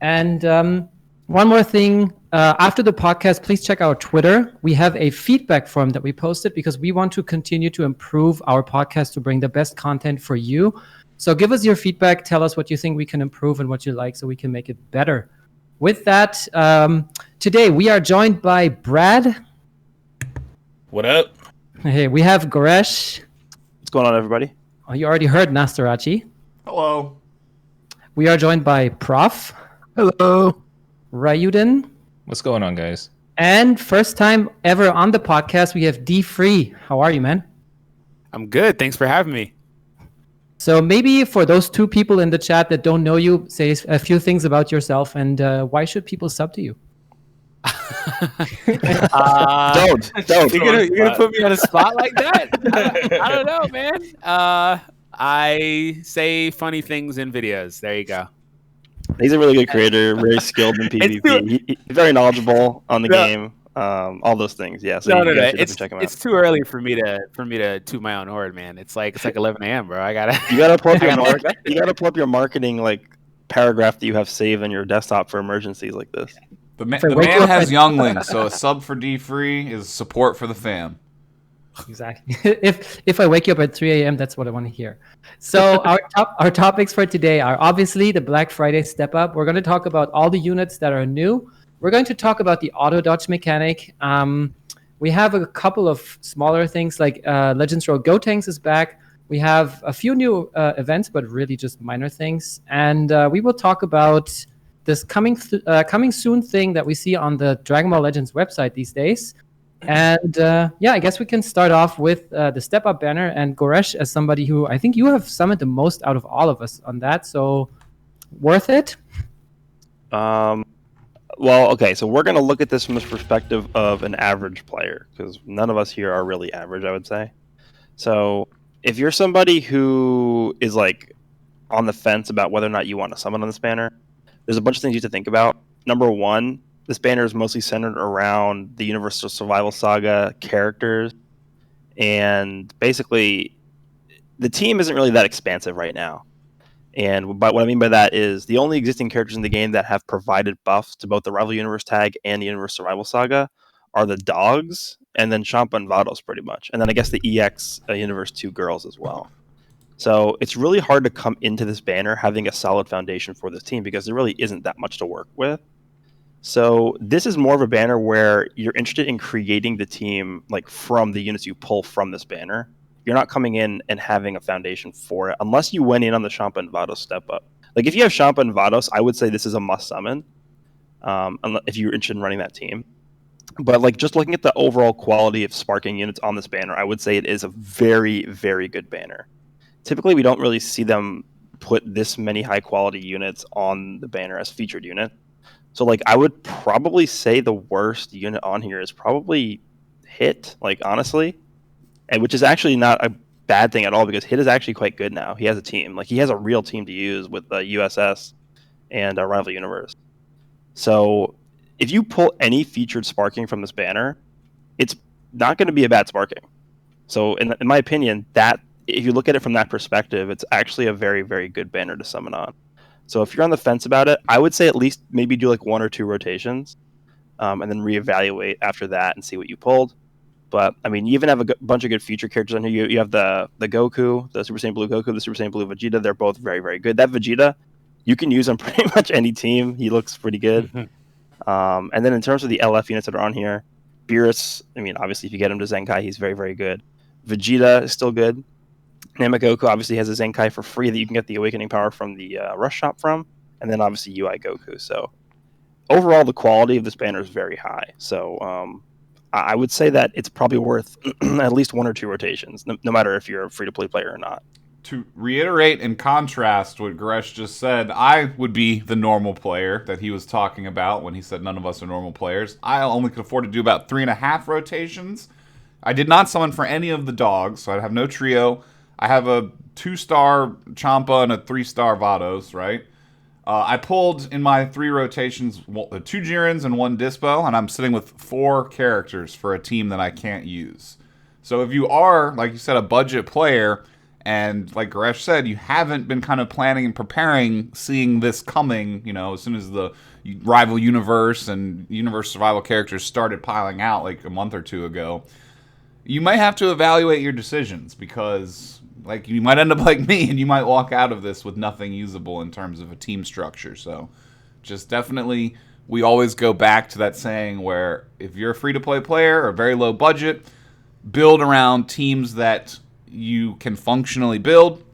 And one more thing, after the podcast, please check our Twitter. We have a feedback form that we posted because we want to continue to improve our podcast to bring the best content for you. So give us your feedback. Tell us what you think we can improve and what you like so we can make it better. With that, today we are joined by Brad. What up? Hey, we have Goresh. What's going on, everybody? Oh, you already heard Nastarachi. Hello. We are joined by Prof. Hello. Ryuden. What's going on, guys? And first time ever on the podcast, we have D Free. How are you, man? I'm good. Thanks for having me. So maybe for those two people in the chat that don't know you, say a few things about yourself and why should people sub to you? Don't. You're gonna put me on a spot like that? I don't know, man. I say funny things in videos. There you go. He's a really good creator, very skilled in PvP. He's very knowledgeable on the game. All those things. Yeah. So No. It's too early for me to toot my own horn, man. It's like 11 a.m., bro. You gotta pull up your marketing like paragraph that you have saved on your desktop for emergencies like this. The man has younglings, so a sub for D Free is support for the fam. Exactly. If I wake you up at 3 a.m., that's what I want to hear. So our topics for today are obviously the Black Friday step up. We're going to talk about all the units that are new. We're going to talk about the auto dodge mechanic. We have a couple of smaller things like Legends Row Gotenks is back. We have a few new events, but really just minor things. And we will talk about this coming soon thing that we see on the Dragon Ball Legends website these days. And I guess we can start off with the Step Up banner. And Goresh, as somebody who I think you have summoned the most out of all of us on that, so worth it? Well, okay, so we're going to look at this from the perspective of an average player, because none of us here are really average, I would say. So if you're somebody who is like on the fence about whether or not you want to summon on this banner, there's a bunch of things you have to think about. Number one, this banner is mostly centered around the Universal Survival Saga characters, and basically the team isn't really that expansive right now. And what I mean by that is the only existing characters in the game that have provided buffs to both the Rival Universe tag and the Universal Survival Saga are the dogs, and then Champa and Vados pretty much. And then I guess the EX Universe 2 girls as well. So it's really hard to come into this banner having a solid foundation for this team because there really isn't that much to work with. So this is more of a banner where you're interested in creating the team like from the units you pull from this banner. You're not coming in and having a foundation for it unless you went in on the Champa and Vados step up. Like if you have Champa and Vados, I would say this is a must summon if you're interested in running that team. But like just looking at the overall quality of sparking units on this banner, I would say it is a very, very good banner. Typically, we don't really see them put this many high quality units on the banner as featured unit. So like I would probably say the worst unit on here is probably Hit, like honestly. And which is actually not a bad thing at all because Hit is actually quite good now. He has a team. Like he has a real team to use with USS and Rival Universe. So if you pull any featured sparking from this banner, it's not going to be a bad sparking. So in my opinion, that if you look at it from that perspective, it's actually a very, very good banner to summon on. So if you're on the fence about it, I would say at least maybe do like 1 or 2 rotations and then reevaluate after that and see what you pulled. But, I mean, you even have a bunch of good feature characters on here. You have the Goku, the Super Saiyan Blue Goku, the Super Saiyan Blue Vegeta. They're both very, very good. That Vegeta, you can use on pretty much any team. He looks pretty good. And then in terms of the LF units that are on here, Beerus, I mean, obviously if you get him to Zenkai, he's very, very good. Vegeta is still good. Namagoku obviously has a Zenkai for free that you can get the Awakening Power from the Rush Shop from. And then obviously UI Goku. So overall, the quality of this banner is very high. So I would say that it's probably worth at least 1 or 2 rotations, no matter if you're a free-to-play player or not. To reiterate and contrast what Gresh just said, I would be the normal player that he was talking about when he said none of us are normal players. I only could afford to do about 3.5 rotations. I did not summon for any of the dogs, so I have no trio. I have a 2-star Champa and a 3-star Vados, right? I pulled in my 3 rotations 2 Jirens and 1 Dispo, and I'm sitting with 4 characters for a team that I can't use. So if you are, like you said, a budget player, And like Goresh said, you haven't been kind of planning and preparing, seeing this coming, as soon as the rival universe and universe survival characters started piling out like a month or two ago. You might have to evaluate your decisions because like you might end up like me and you might walk out of this with nothing usable in terms of a team structure. So just definitely, we always go back to that saying where if you're a free-to-play player or very low budget, build around teams that you can functionally build,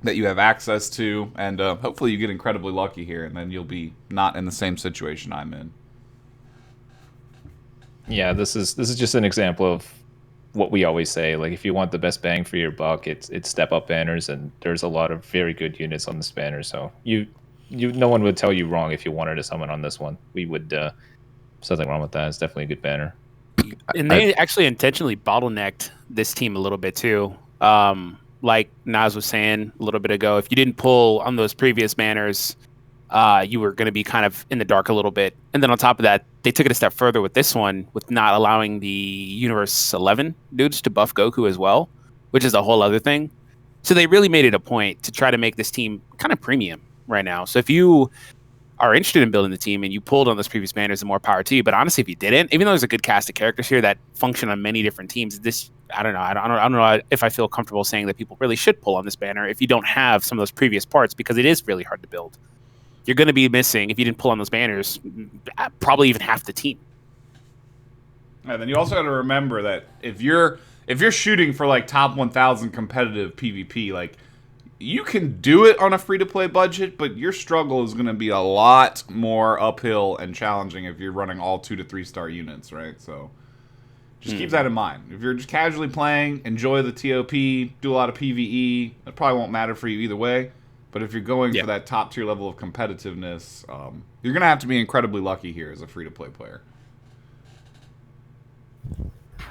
that you have access to, and hopefully you get incredibly lucky here, and then you'll be not in the same situation I'm in. Yeah, this is just an example of what we always say. Like, if you want the best bang for your buck, it's step up banners, and there's a lot of very good units on this banner. So no one would tell you wrong if you wanted to summon on this one. We would. There's nothing wrong with that. It's definitely a good banner. And they actually intentionally bottlenecked this team a little bit too. Like Naz was saying a little bit ago, if you didn't pull on those previous banners, you were going to be kind of in the dark a little bit. And then on top of that, they took it a step further with this one, with not allowing the Universe 11 dudes to buff Goku as well, which is a whole other thing. So they really made it a point to try to make this team kind of premium right now. So if you are interested in building the team and you pulled on those previous banners, and more power to you. But honestly, if you didn't, even though there's a good cast of characters here that function on many different teams, I don't know if I feel comfortable saying that people really should pull on this banner if you don't have some of those previous parts, because it is really hard to build. You're going to be missing, if you didn't pull on those banners, probably even half the team. And then you also got to remember that if you're shooting for like top 1,000 competitive PvP, like, you can do it on a free-to-play budget, but your struggle is going to be a lot more uphill and challenging if you're running all 2 to 3 star units, right? So just keep that in mind. If you're just casually playing, enjoy the TOP, do a lot of PvE, it probably won't matter for you either way. But if you're going for that top-tier level of competitiveness, you're going to have to be incredibly lucky here as a free-to-play player.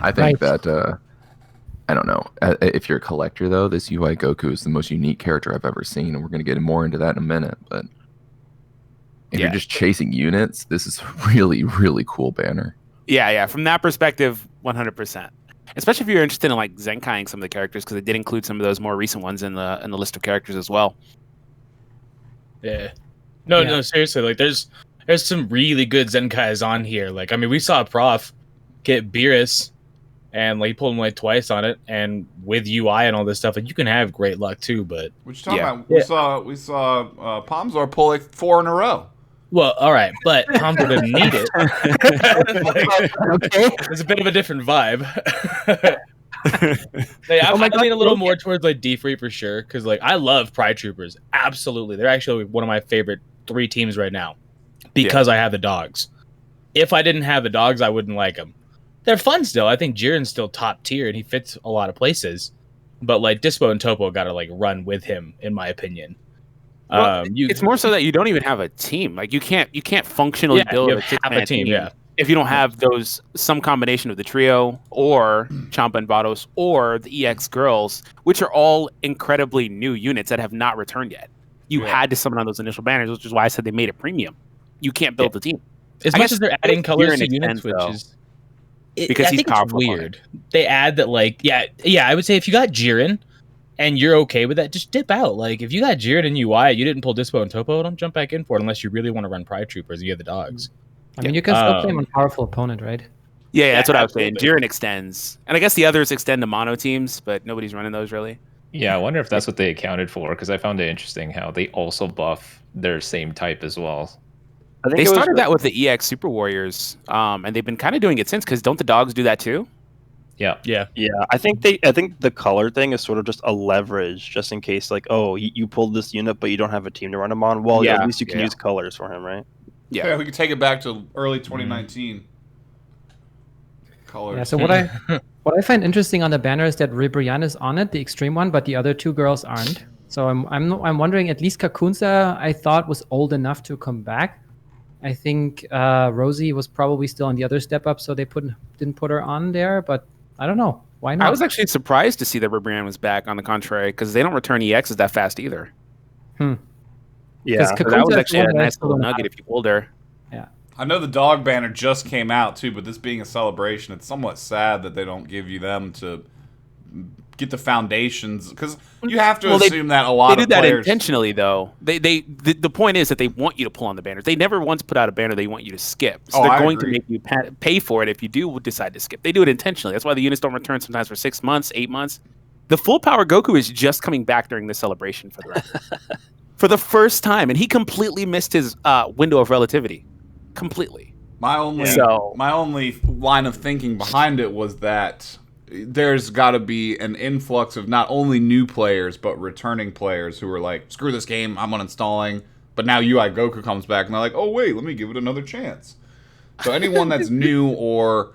I think that... I don't know. If you're a collector, though, this UI Goku is the most unique character I've ever seen, and we're going to get more into that in a minute. But if you're just chasing units, this is a really, really cool banner. Yeah. From that perspective, 100%. Especially if you're interested in like Zenkaiing some of the characters, because it did include some of those more recent ones in the list of characters as well. Yeah. No, seriously. Like, there's some really good Zenkais on here. Like, I mean, we saw a prof get Beerus. And like, he pulled him like twice on it, and with UI and all this stuff, like, you can have great luck too. But what you talking about? We saw Pomzor pull like 4 in a row. Well, all right, but Pomzor didn't need it. Okay, it's a bit of a different vibe. I lean a little more towards like D3 for sure, because like, I love Pride Troopers. Absolutely, they're actually one of my favorite 3 teams right now because I have the dogs. If I didn't have the dogs, I wouldn't like them. They're fun still. I think Jiren's still top tier, and he fits a lot of places. But like, Dispo and Topo got to like run with him, in my opinion. Well, it's more so that you don't even have a team. Like, you can't functionally build a team. Yeah. If you don't have some combination of the trio or Champa and Vados or the EX girls, which are all incredibly new units that have not returned yet. You had to summon on those initial banners, which is why I said they made it premium. You can't build the team. As much as they're adding colors to units, which is... Because he's powerful. It's weird. They add that, like, I would say if you got Jiren and you're okay with that, just dip out. Like, if you got Jiren and UI, you didn't pull Dispo and Topo, don't jump back in for it unless you really want to run Pride Troopers and you have the dogs. I mean, you can still play him on powerful opponent, right? Yeah, that's what I was saying. Jiren extends. And I guess the others extend to mono teams, but nobody's running those really. Yeah, I wonder if that's what they accounted for, because I found it interesting how they also buff their same type as well. They started that with the EX Super Warriors, and they've been kind of doing it since, because don't the dogs do that too? Yeah. I think the color thing is sort of just a leverage, just in case, like, oh, you pulled this unit, but you don't have a team to run him on. Well, at least you can use colors for him, right? Yeah, we can take it back to early 2019. Colors. Yeah. So what I find interesting on the banner is that Ribrianne is on it, the extreme one, but the other 2 girls aren't. So I'm wondering, at least Kakunsa, I thought, was old enough to come back. I think Rosie was probably still on the other step up, so they didn't put her on there. But I don't know. Why not? I was actually surprised to see that Ribrianne was back, on the contrary, because they don't return EXs that fast either. Yeah, that was actually a nice little nugget if you pulled her. Yeah. I know the dog banner just came out too, but this being a celebration, it's somewhat sad that they don't give you them to get the foundations, because you have to Well, assume that a lot They of did that players intentionally, though. The point is that they want you to pull on the banners. They never once put out a banner they want you to skip. So Oh, they're I going to agree. make you pay for it if you do decide to skip. They do it intentionally. That's why the units don't return sometimes for 6 months, 8 months. The full power Goku is just coming back during the celebration, for the record. For the first time, and he completely missed his window of relativity. Completely. My only So- my only line of thinking behind it was that there's got to be an influx of not only new players but returning players who are like, screw this game, I'm uninstalling. But now UI Goku comes back and they're like, oh wait, let me give it another chance. So anyone that's new or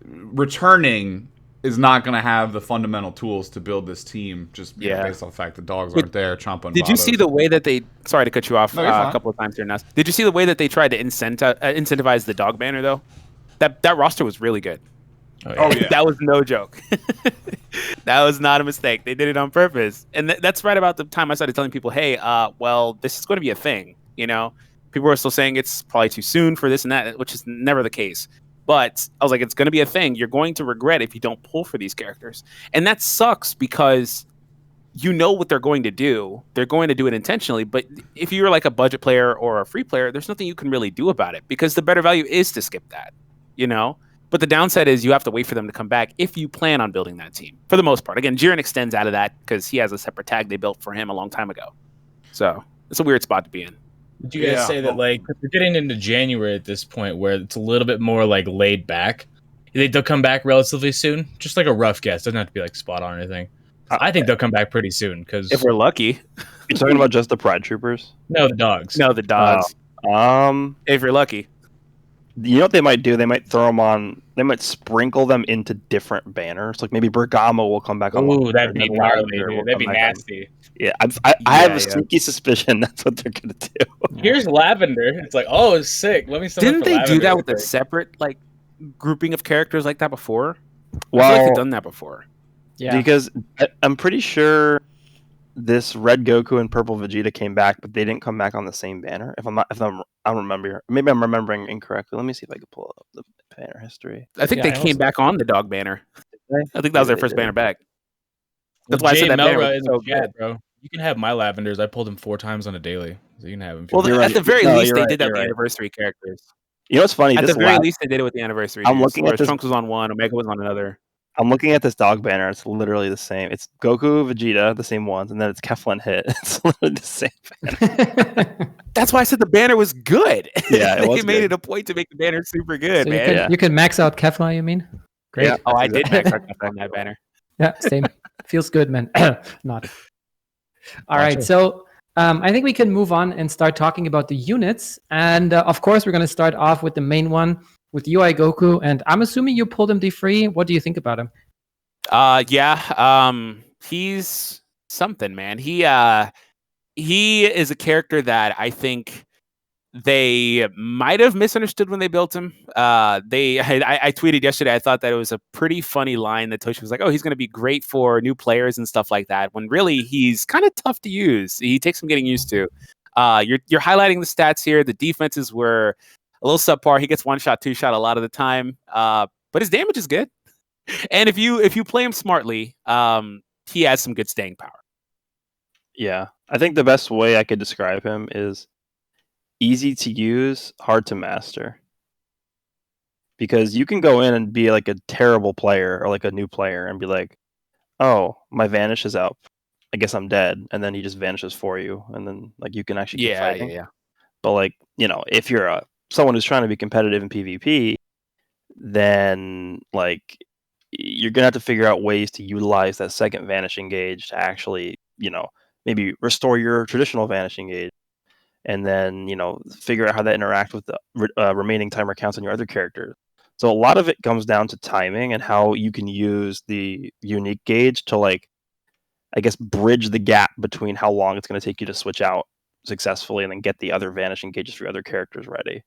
returning is not going to have the fundamental tools to build this team, just based on the fact that dogs aren't there chomping. Did you see the way that they? Sorry to cut you off No, you're a fine. couple of times here, Nas. Did you see the way that they tried to incentivize the dog banner though? That roster was really good. Oh yeah. That was no joke. That was not a mistake. They did it on purpose, and that's right about the time I started telling people, "Hey, well, this is going to be a thing." You know, people were still saying it's probably too soon for this and that, which is never the case. But I was like, it's going to be a thing. You're going to regret if you don't pull for these characters. And that sucks because you know what they're going to do. They're going to do it intentionally. But if you're like a budget player or a free player, there's nothing you can really do about it because the better value is to skip that, you know? But the downside is you have to wait for them to come back if you plan on building that team, for the most part. Again, Jiren extends out of that because he has a separate tag they built for him a long time ago. So it's a weird spot to be in. Would you guys say that, like, we're getting into January at this point where it's a little bit more, like, laid back? You think they'll come back relatively soon? Just like a rough guess. Doesn't have to be, like, spot on or anything. I think they'll come back pretty soon, because... If we're lucky. You're talking about just the Pride Troopers? No, the dogs. No, the dogs. If you're lucky. You know what they might do? They might throw them on... They might sprinkle them into different banners. Like, maybe Bergamo will come back on. Ooh, that'd be gnarly, dude. That'd be nasty. Yeah, I have a sneaky suspicion that's what they're gonna do. Here's Lavender. It's like, oh, it's sick. Let me. Didn't they do that with a separate like grouping of characters like that before? Well, I feel like they've done that before. Yeah. Because I'm pretty sure this red Goku and purple Vegeta came back, but they didn't come back on the same banner. I don't remember. Maybe I'm remembering incorrectly. Let me see if I can pull up the banner history. I think they came back on the dog banner. I think that was their first banner back. That's why I said that banner was so good, bro. You can have my Lavenders. I pulled him 4 times on a daily, so you can have him. Well, at the very least, they did that with the anniversary characters. You know what's funny? At the very least, they did it with the anniversary. I'm looking at this. Trunks was on one, Omega was on another. I'm looking at this dog banner. It's literally the same. It's Goku, Vegeta, the same ones, and then it's Keflin Hit. It's literally the same banner. That's why I said the banner was good. Yeah, it was they made good. it a point to make the banner super good, So man. you can max out Kefla, you mean? Great. Yeah. Oh, I did max out on that banner. Yeah, same. Feels good, man. Not. All right, so I think we can move on and start talking about the units. And of course, we're going to start off with the main one, with UI Goku. And I'm assuming you pulled him D3. What do you think about him? He's something, man. He is a character that I think they might have misunderstood when they built him. I tweeted yesterday, I thought that it was a pretty funny line that Toshi was like, oh, he's going to be great for new players and stuff like that, when really he's kind of tough to use. He takes some getting used to. You're highlighting the stats here. The defenses were a little subpar. He gets 1-shot, 2-shot a lot of the time, but his damage is good. And if you play him smartly, he has some good staying power. Yeah, I think the best way I could describe him is easy to use, hard to master. Because you can go in and be like a terrible player or like a new player and be like, oh, my vanish is out. I guess I'm dead. And then he just vanishes for you. And then like you can actually keep fighting. Yeah. But like, you know, if you're someone who's trying to be competitive in PvP, then like you're gonna have to figure out ways to utilize that second vanishing gauge to actually, you know, maybe restore your traditional vanishing gauge. And then, you know, figure out how that interacts with the remaining timer counts on your other characters. So a lot of it comes down to timing and how you can use the unique gauge to, like, I guess, bridge the gap between how long it's going to take you to switch out successfully and then get the other vanishing gauges for your other characters ready.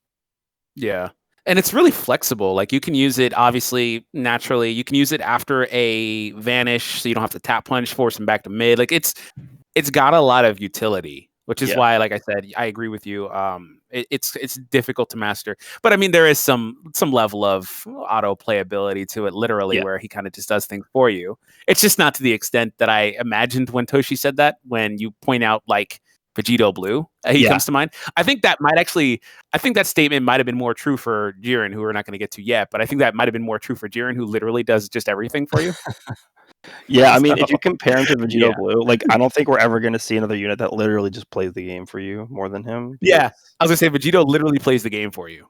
Yeah. And it's really flexible. Like you can use it, obviously, naturally. You can use it after a vanish, so you don't have to tap punch, force him back to mid. Like it's got a lot of utility. Which is why, like I said, I agree with you. It's difficult to master. But I mean, there is some level of auto playability to it, literally, where he kind of just does things for you. It's just not to the extent that I imagined when Toshi said that. When you point out like Vegito Blue, he comes to mind. I think that statement might have been more true for Jiren, who we're not going to get to yet. But I think that might have been more true for Jiren, who literally does just everything for you. Yeah, I mean, if you compare him to Vegito Blue, like I don't think we're ever going to see another unit that literally just plays the game for you more than him. Yeah, I was gonna say Vegito literally plays the game for you.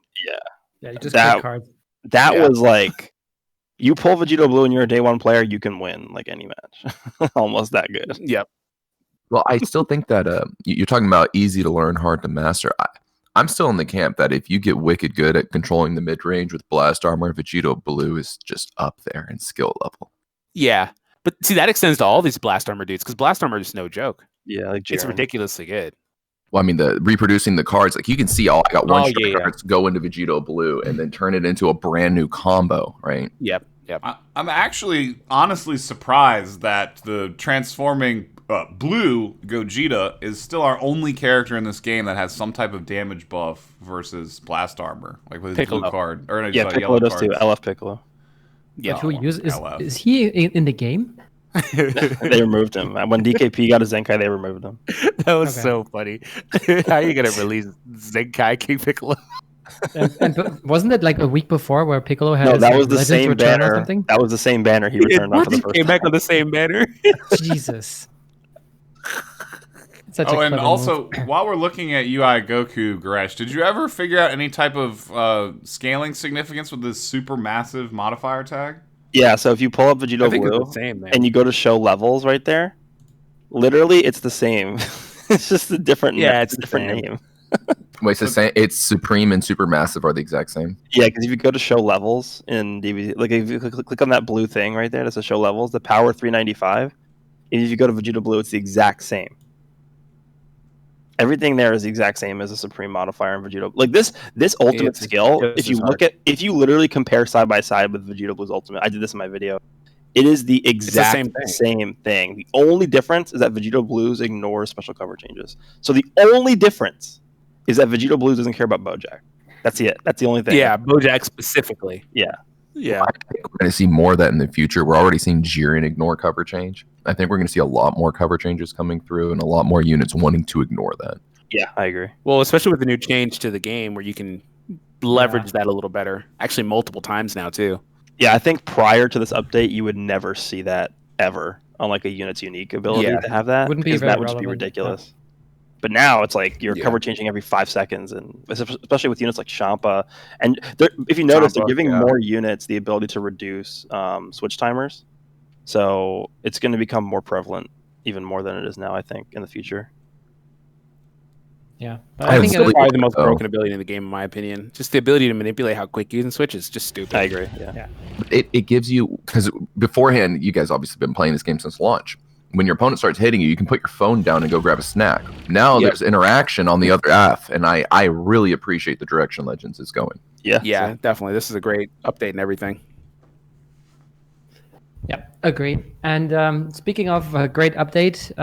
Yeah, you just play cards. That was like, you pull Vegito Blue and you're a day one player, you can win like any match. Almost that good. Yep. Well, I still think that you're talking about easy to learn, hard to master. I'm still in the camp that if you get wicked good at controlling the mid range with Blast Armor, Vegito Blue is just up there in skill level. Yeah. But see, that extends to all these Blast Armor dudes, because Blast Armor is no joke. Yeah, like Jiren. It's ridiculously good. Well, I mean, the reproducing the cards, like you can see, I got one cards go into Vegito Blue and then turn it into a brand new combo, right? Yep. I'm actually honestly surprised that the transforming blue Gogeta is still our only character in this game that has some type of damage buff versus Blast Armor, like with his blue card. Or no, Piccolo does too. LF Piccolo. Yeah, is he in the game? They removed him when DKP got a Zenkai. They removed him. That was so funny. How are you gonna release Zenkai King Piccolo? and wasn't it like a week before where Piccolo had? No, that was the Legends same Return banner. Or something? That was the same banner he returned on for the first came time. back on the same banner. Jesus. And also, while we're looking at UI Goku, Gresh, did you ever figure out any type of scaling significance with this super massive modifier tag? Yeah, so if you pull up Vegito Blue and you go to show levels right there, literally it's the same. It's just a different it's a different name. Wait, it's the same. It's Supreme and Supermassive are the exact same. Yeah, because if you go to show levels in DVD, like if you click on that blue thing right there, that's a show levels. The power 395. And if you go to Vegito Blue, it's the exact same. Everything there is the exact same as a Supreme modifier in Vegito. Like this ultimate skill, if you literally compare side by side with Vegito Blue's ultimate, I did this in my video. It is the exact same thing. The only difference is that Vegito Blues ignores special cover changes. So the only difference is that Vegito Blues doesn't care about Bojack. That's it. That's the only thing. Yeah, Bojack specifically. Yeah. I think we're going to see more of that in the future. We're already seeing Jiren ignore cover change. I think we're going to see a lot more cover changes coming through and a lot more units wanting to ignore that. Yeah, I agree. Well, especially with the new change to the game where you can leverage that a little better. Actually, multiple times now, too. Yeah, I think prior to this update, you would never see that ever on like a unit's unique ability to have that. Wouldn't be that would just be ridiculous. Yeah. But now it's like you're cover changing every 5 seconds, and especially with units like Champa. And if you notice, they're giving more units the ability to reduce switch timers. So it's going to become more prevalent, even more than it is now, I think, in the future. Yeah. I think it's probably the most broken ability in the game, in my opinion. Just the ability to manipulate how quick you can switch is just stupid. I agree, yeah. It gives you, because beforehand, you guys obviously been playing this game since launch. When your opponent starts hitting you, you can put your phone down and go grab a snack. Now there's interaction on the other half, and I really appreciate the direction Legends is going. Yeah, definitely. This is a great update and everything. Yeah, agreed. And speaking of a great update,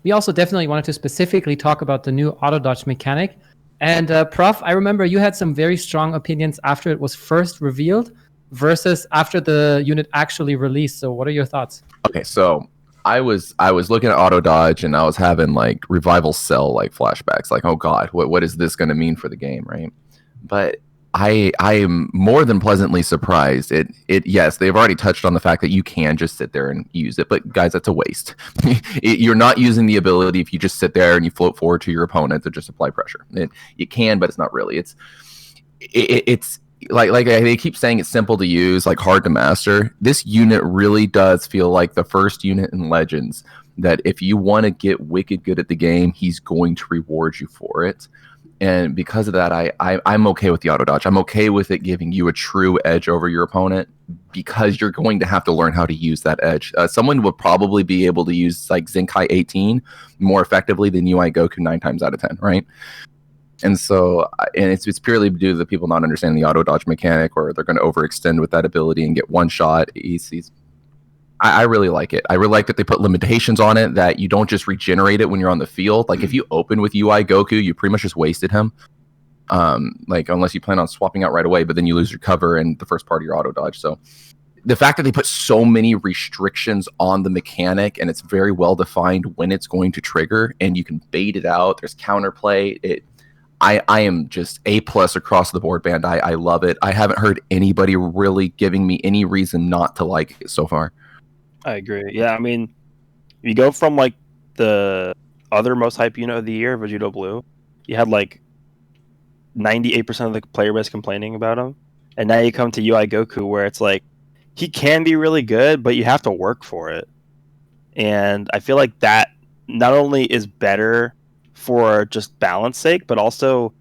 we also definitely wanted to specifically talk about the new auto dodge mechanic. And Prof, I remember you had some very strong opinions after it was first revealed versus after the unit actually released. So what are your thoughts? Okay, so I was looking at auto dodge and I was having like Revival Cell like flashbacks, like, oh god, what is this going to mean for the game, right? But I am more than pleasantly surprised. Yes, they've already touched on the fact that you can just sit there and use it, but guys, that's a waste. You're not using the ability if you just sit there and you float forward to your opponent to just apply pressure. You can, but it's not really. It's like they keep saying it's simple to use, like hard to master. This unit really does feel like the first unit in Legends that if you want to get wicked good at the game, he's going to reward you for it. And because of that, I'm okay with the auto dodge. I'm okay with it giving you a true edge over your opponent because you're going to have to learn how to use that edge. Someone would probably be able to use like Zenkai 18 more effectively than UI Goku 9 times out of 10, right? And so, and it's purely due to the people not understanding the auto dodge mechanic, or they're going to overextend with that ability and get one shot. I really like it. I really like that they put limitations on it, that you don't just regenerate it when you're on the field. Like if you open with UI Goku, you pretty much just wasted him. like unless you plan on swapping out right away, but then you lose your cover and the first part of your auto dodge. So the fact that they put so many restrictions on the mechanic and it's very well defined when it's going to trigger and you can bait it out, there's counterplay. I am just A+ across the board, band. I love it. I haven't heard anybody really giving me any reason not to like it so far. I agree. Yeah, I mean, you go from like the other most hype unit of the year, Vegito Blue, you had like 98% of the player base complaining about him, and now you come to UI Goku where it's like he can be really good, but you have to work for it. And I feel like that not only is better for just balance sake, but also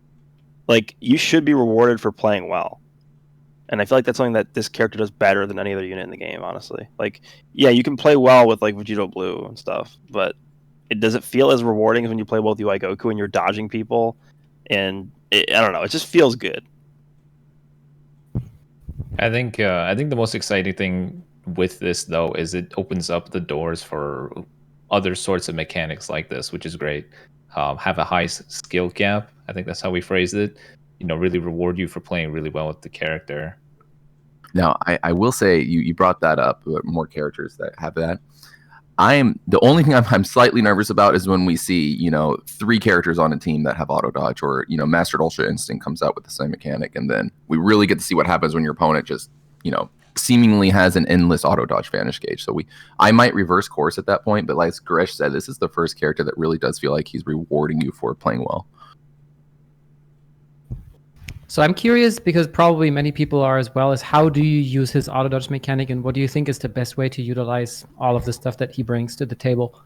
like you should be rewarded for playing well. And I feel like that's something that this character does better than any other unit in the game, honestly. Like, yeah, you can play well with like Vegito Blue and stuff, but it doesn't feel as rewarding as when you play well with UI Goku and you're dodging people. And I don't know, it just feels good. I think the most exciting thing with this though is it opens up the doors for other sorts of mechanics like this, which is great. Have a high skill gap. I think that's how we phrased it. Really reward you for playing really well with the character. Now, I will say you brought that up. More characters that have that. The only thing I'm slightly nervous about is when we see 3 characters on a team that have auto dodge, or Mastered Ultra Instinct comes out with the same mechanic, and then we really get to see what happens when your opponent just seemingly has an endless auto dodge vanish gauge. So I might reverse course at that point, but like Gresh said, this is the first character that really does feel like he's rewarding you for playing well. So I'm curious, because probably many people are as well, is how do you use his auto dodge mechanic, and what do you think is the best way to utilize all of the stuff that he brings to the table?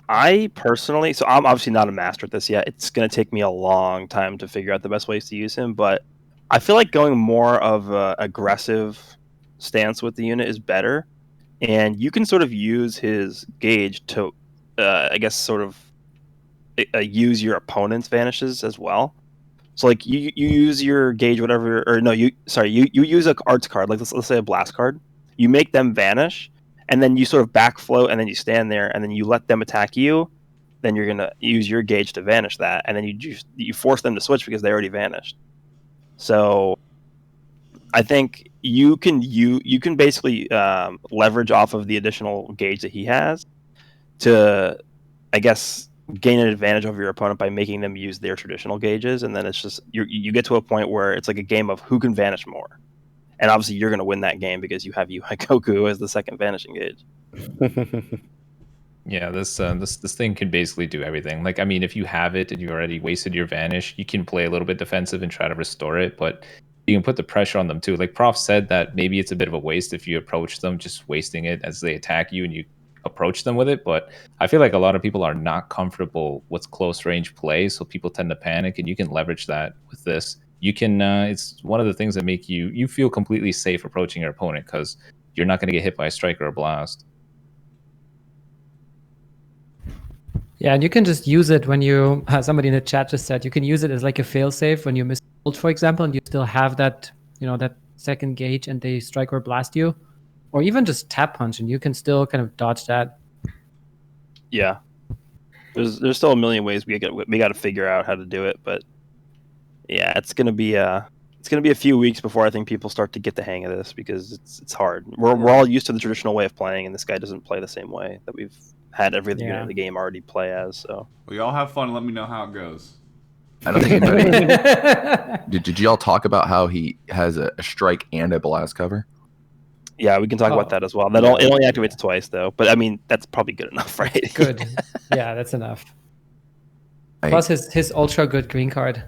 I personally, so I'm obviously not a master at this yet. It's going to take me a long time to figure out the best ways to use him, but I feel like going more of an aggressive stance with the unit is better. And you can sort of use his gauge to, I guess, sort of use your opponent's vanishes as well. So like you use your gauge, whatever, or no, you use a arts card, like let's say a blast card. You make them vanish, and then you sort of back float, and then you stand there, and then you let them attack you. Then you're gonna use your gauge to vanish that, and then you force them to switch because they already vanished. So I think you can basically leverage off of the additional gauge that he has to, I guess, gain an advantage over your opponent by making them use their traditional gauges, and then it's just you get to a point where it's like a game of who can vanish more, and obviously you're going to win that game because you have UI Goku as the second vanishing gauge. Yeah, this thing can basically do everything. Like, I mean, if you have it and you already wasted your vanish, you can play a little bit defensive and try to restore it, but you can put the pressure on them too. Like Prof said, that maybe it's a bit of a waste if you approach them just wasting it as they attack you and you approach them with it, but I feel like a lot of people are not comfortable with close range play, so people tend to panic, and you can leverage that with this. You can it's one of the things that make you feel completely safe approaching your opponent, because you're not going to get hit by a strike or a blast. Yeah, and you can just use it when you, somebody in the chat just said, you can use it as like a failsafe when you miss ult, for example, and you still have that, that second gauge and they strike or blast you. Or even just tap punch, and you can still kind of dodge that. Yeah, there's still a million ways we got to figure out how to do it, but yeah, it's gonna be a few weeks before I think people start to get the hang of this, because it's hard. We're all used to the traditional way of playing, and this guy doesn't play the same way that we've had every other unit in the game already play as. So well, y'all have fun and let me know how it goes. I don't think anybody did y'all talk about how he has a strike and a blast cover? Yeah, we can talk about that as well. It only activates twice, though. But I mean, that's probably good enough, right? Good. Yeah, that's enough. Plus his ultra good green card.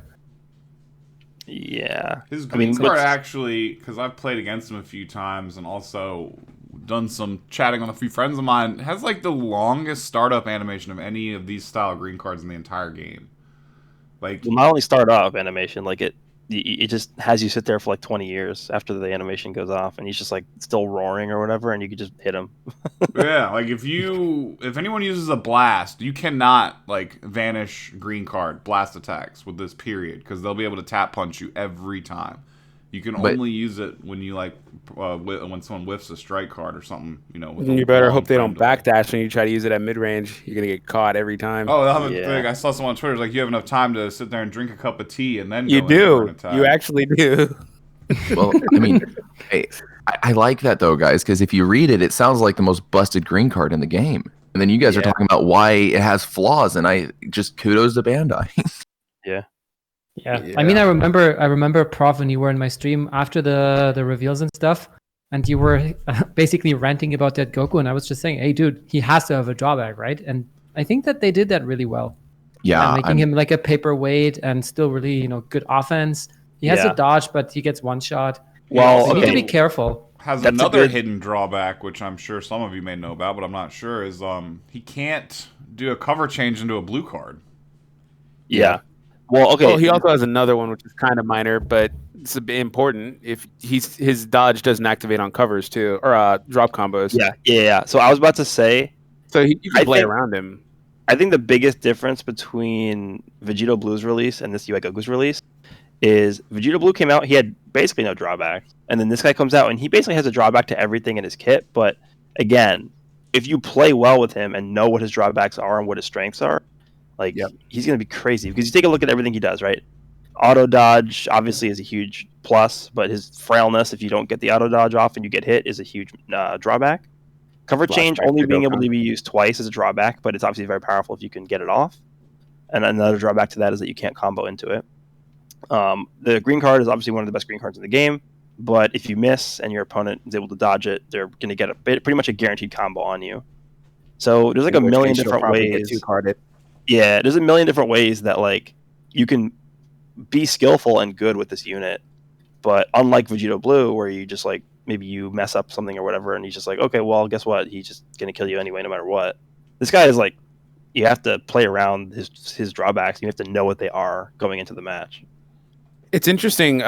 Yeah. His green card actually, because I've played against him a few times and also done some chatting with a few friends of mine, has like the longest startup animation of any of these style green cards in the entire game. Like, well, not only startup animation, like it just has you sit there for like 20 years after the animation goes off, and he's just like still roaring or whatever, and you can just hit him. Yeah, like if anyone uses a blast, you cannot like vanish green card blast attacks with this period, because they'll be able to tap punch you every time. You can But- only use it when you like when someone whiffs a strike card or something. You know, with You a better long hope they frame don't delay. backdash when you try to use it at mid range. You're gonna get caught every time. Oh, that was Yeah. big. I saw someone on Twitter like you have enough time to sit there and drink a cup of tea and then you go in for an do. attack. You actually do. Well, I mean, hey, I like that though, guys, because if you read it, it sounds like the most busted green card in the game. And then you guys are Yeah. talking about why it has flaws, and I just kudos to Bandai. Yeah. Yeah. I mean, I remember, Prof, when you were in my stream after the reveals and stuff, and you were basically ranting about that Goku, and I was just saying, hey, dude, he has to have a drawback, right? And I think that they did that really well. Yeah, making him like a paperweight and still really, good offense. He has Yeah. a dodge, but he gets one shot. Well, You need to okay. be careful. Has That's a another good- hidden drawback, which I'm sure some of you may know about, but I'm not sure, is he can't do a cover change into a blue card. Yeah. Well, okay. Well, he also has another one which is kind of minor, but it's a bit important. If his dodge doesn't activate on covers too, or drop combos. Yeah. So I was about to say, So you I can play think- around him. I think the biggest difference between Vegito Blue's release and this UI Goku's release is Vegito Blue came out, he had basically no drawback. And then this guy comes out and he basically has a drawback to everything in his kit. But again, if you play well with him and know what his drawbacks are and what his strengths are, like he's going to be crazy. Because you take a look at everything he does, right? Auto dodge obviously is a huge plus, but his frailness, if you don't get the auto dodge off and you get hit, is a huge drawback. Cover change Flashback only to being Goku. able to be used twice is a drawback, but it's obviously very powerful if you can get it off. And another drawback to that is that you can't combo into it. The green card is obviously one of the best green cards in the game, but if you miss and your opponent is able to dodge it, they're going to get pretty much a guaranteed combo on you. So there's like a In which million case you'll different probably get ways. two-carded. Yeah, there's a million different ways that like you can be skillful and good with this unit. But unlike Vegito Blue, where you just like maybe you mess up something or whatever, and he's just like, okay, well, guess what? He's just gonna kill you anyway, no matter what. This guy is like, you have to play around his drawbacks. You have to know what they are going into the match. It's interesting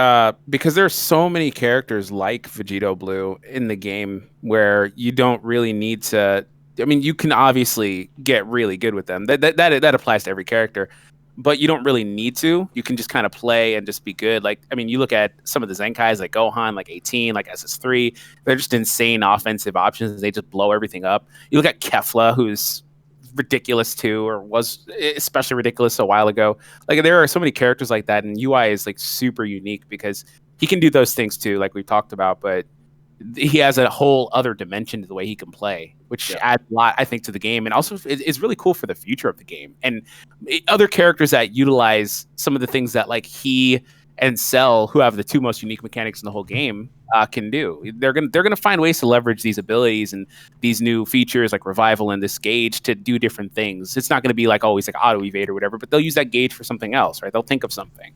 because there's so many characters like Vegito Blue in the game where you don't really need to. I mean, you can obviously get really good with them. That applies to every character, but you don't really need to. You can just kind of play and just be good. Like, I mean, you look at some of the Zenkais, like Gohan, like 18, like SS3. They're just insane offensive options. They just blow everything up. You look at Kefla, who's ridiculous too, or was especially ridiculous a while ago. Like, there are so many characters like that, and UI is like super unique because he can do those things too, like we talked about, but he has a whole other dimension to the way he can play, which adds a lot, I think, to the game, and also it's really cool for the future of the game. And other characters that utilize some of the things that like he and Cell, who have the two most unique mechanics in the whole game, can do. They're gonna find ways to leverage these abilities and these new features like Revival and this gauge to do different things. It's not gonna be like always like auto evade or whatever, but they'll use that gauge for something else, right? They'll think of something.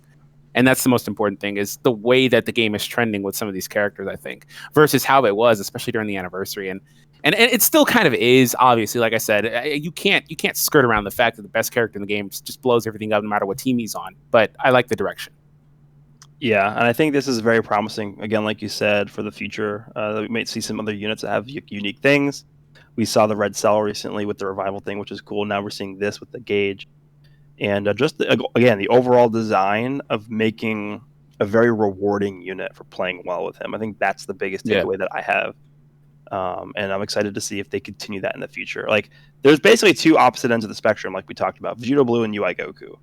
And that's the most important thing, is the way that the game is trending with some of these characters, I think, versus how it was, especially during the anniversary. And it still kind of is, obviously, like I said, you can't skirt around the fact that the best character in the game just blows everything up no matter what team he's on. But I like the direction. Yeah, and I think this is very promising, again, like you said, for the future. We might see some other units that have unique things. We saw the Red Cell recently with the Revival thing, which is cool. Now we're seeing this with the Gauge. And again, the overall design of making a very rewarding unit for playing well with him. I think that's the biggest takeaway that I have. And I'm excited to see if they continue that in the future. Like, there's basically two opposite ends of the spectrum, like we talked about, Vegito Blue and UI Goku,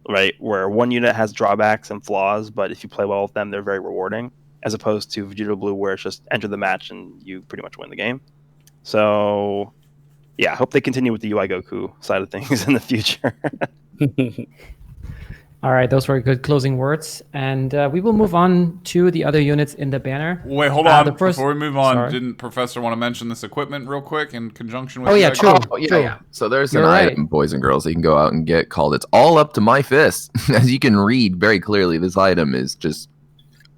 right? Where one unit has drawbacks and flaws, but if you play well with them, they're very rewarding, as opposed to Vegito Blue, where it's just enter the match and you pretty much win the game. So, yeah, I hope they continue with the UI Goku side of things in the future. All right, those were good closing words, and we will move on to the other units in the banner. Wait, hold on. The first- Before we move on, Sorry. didn't Professor want to mention this equipment real quick in conjunction with? Oh, yeah, the- true. Oh, yeah, True. yeah. So there's You're an right. item, boys and girls, that you can go out and get called "It's All Up to My Fist." As you can read very clearly, this item is just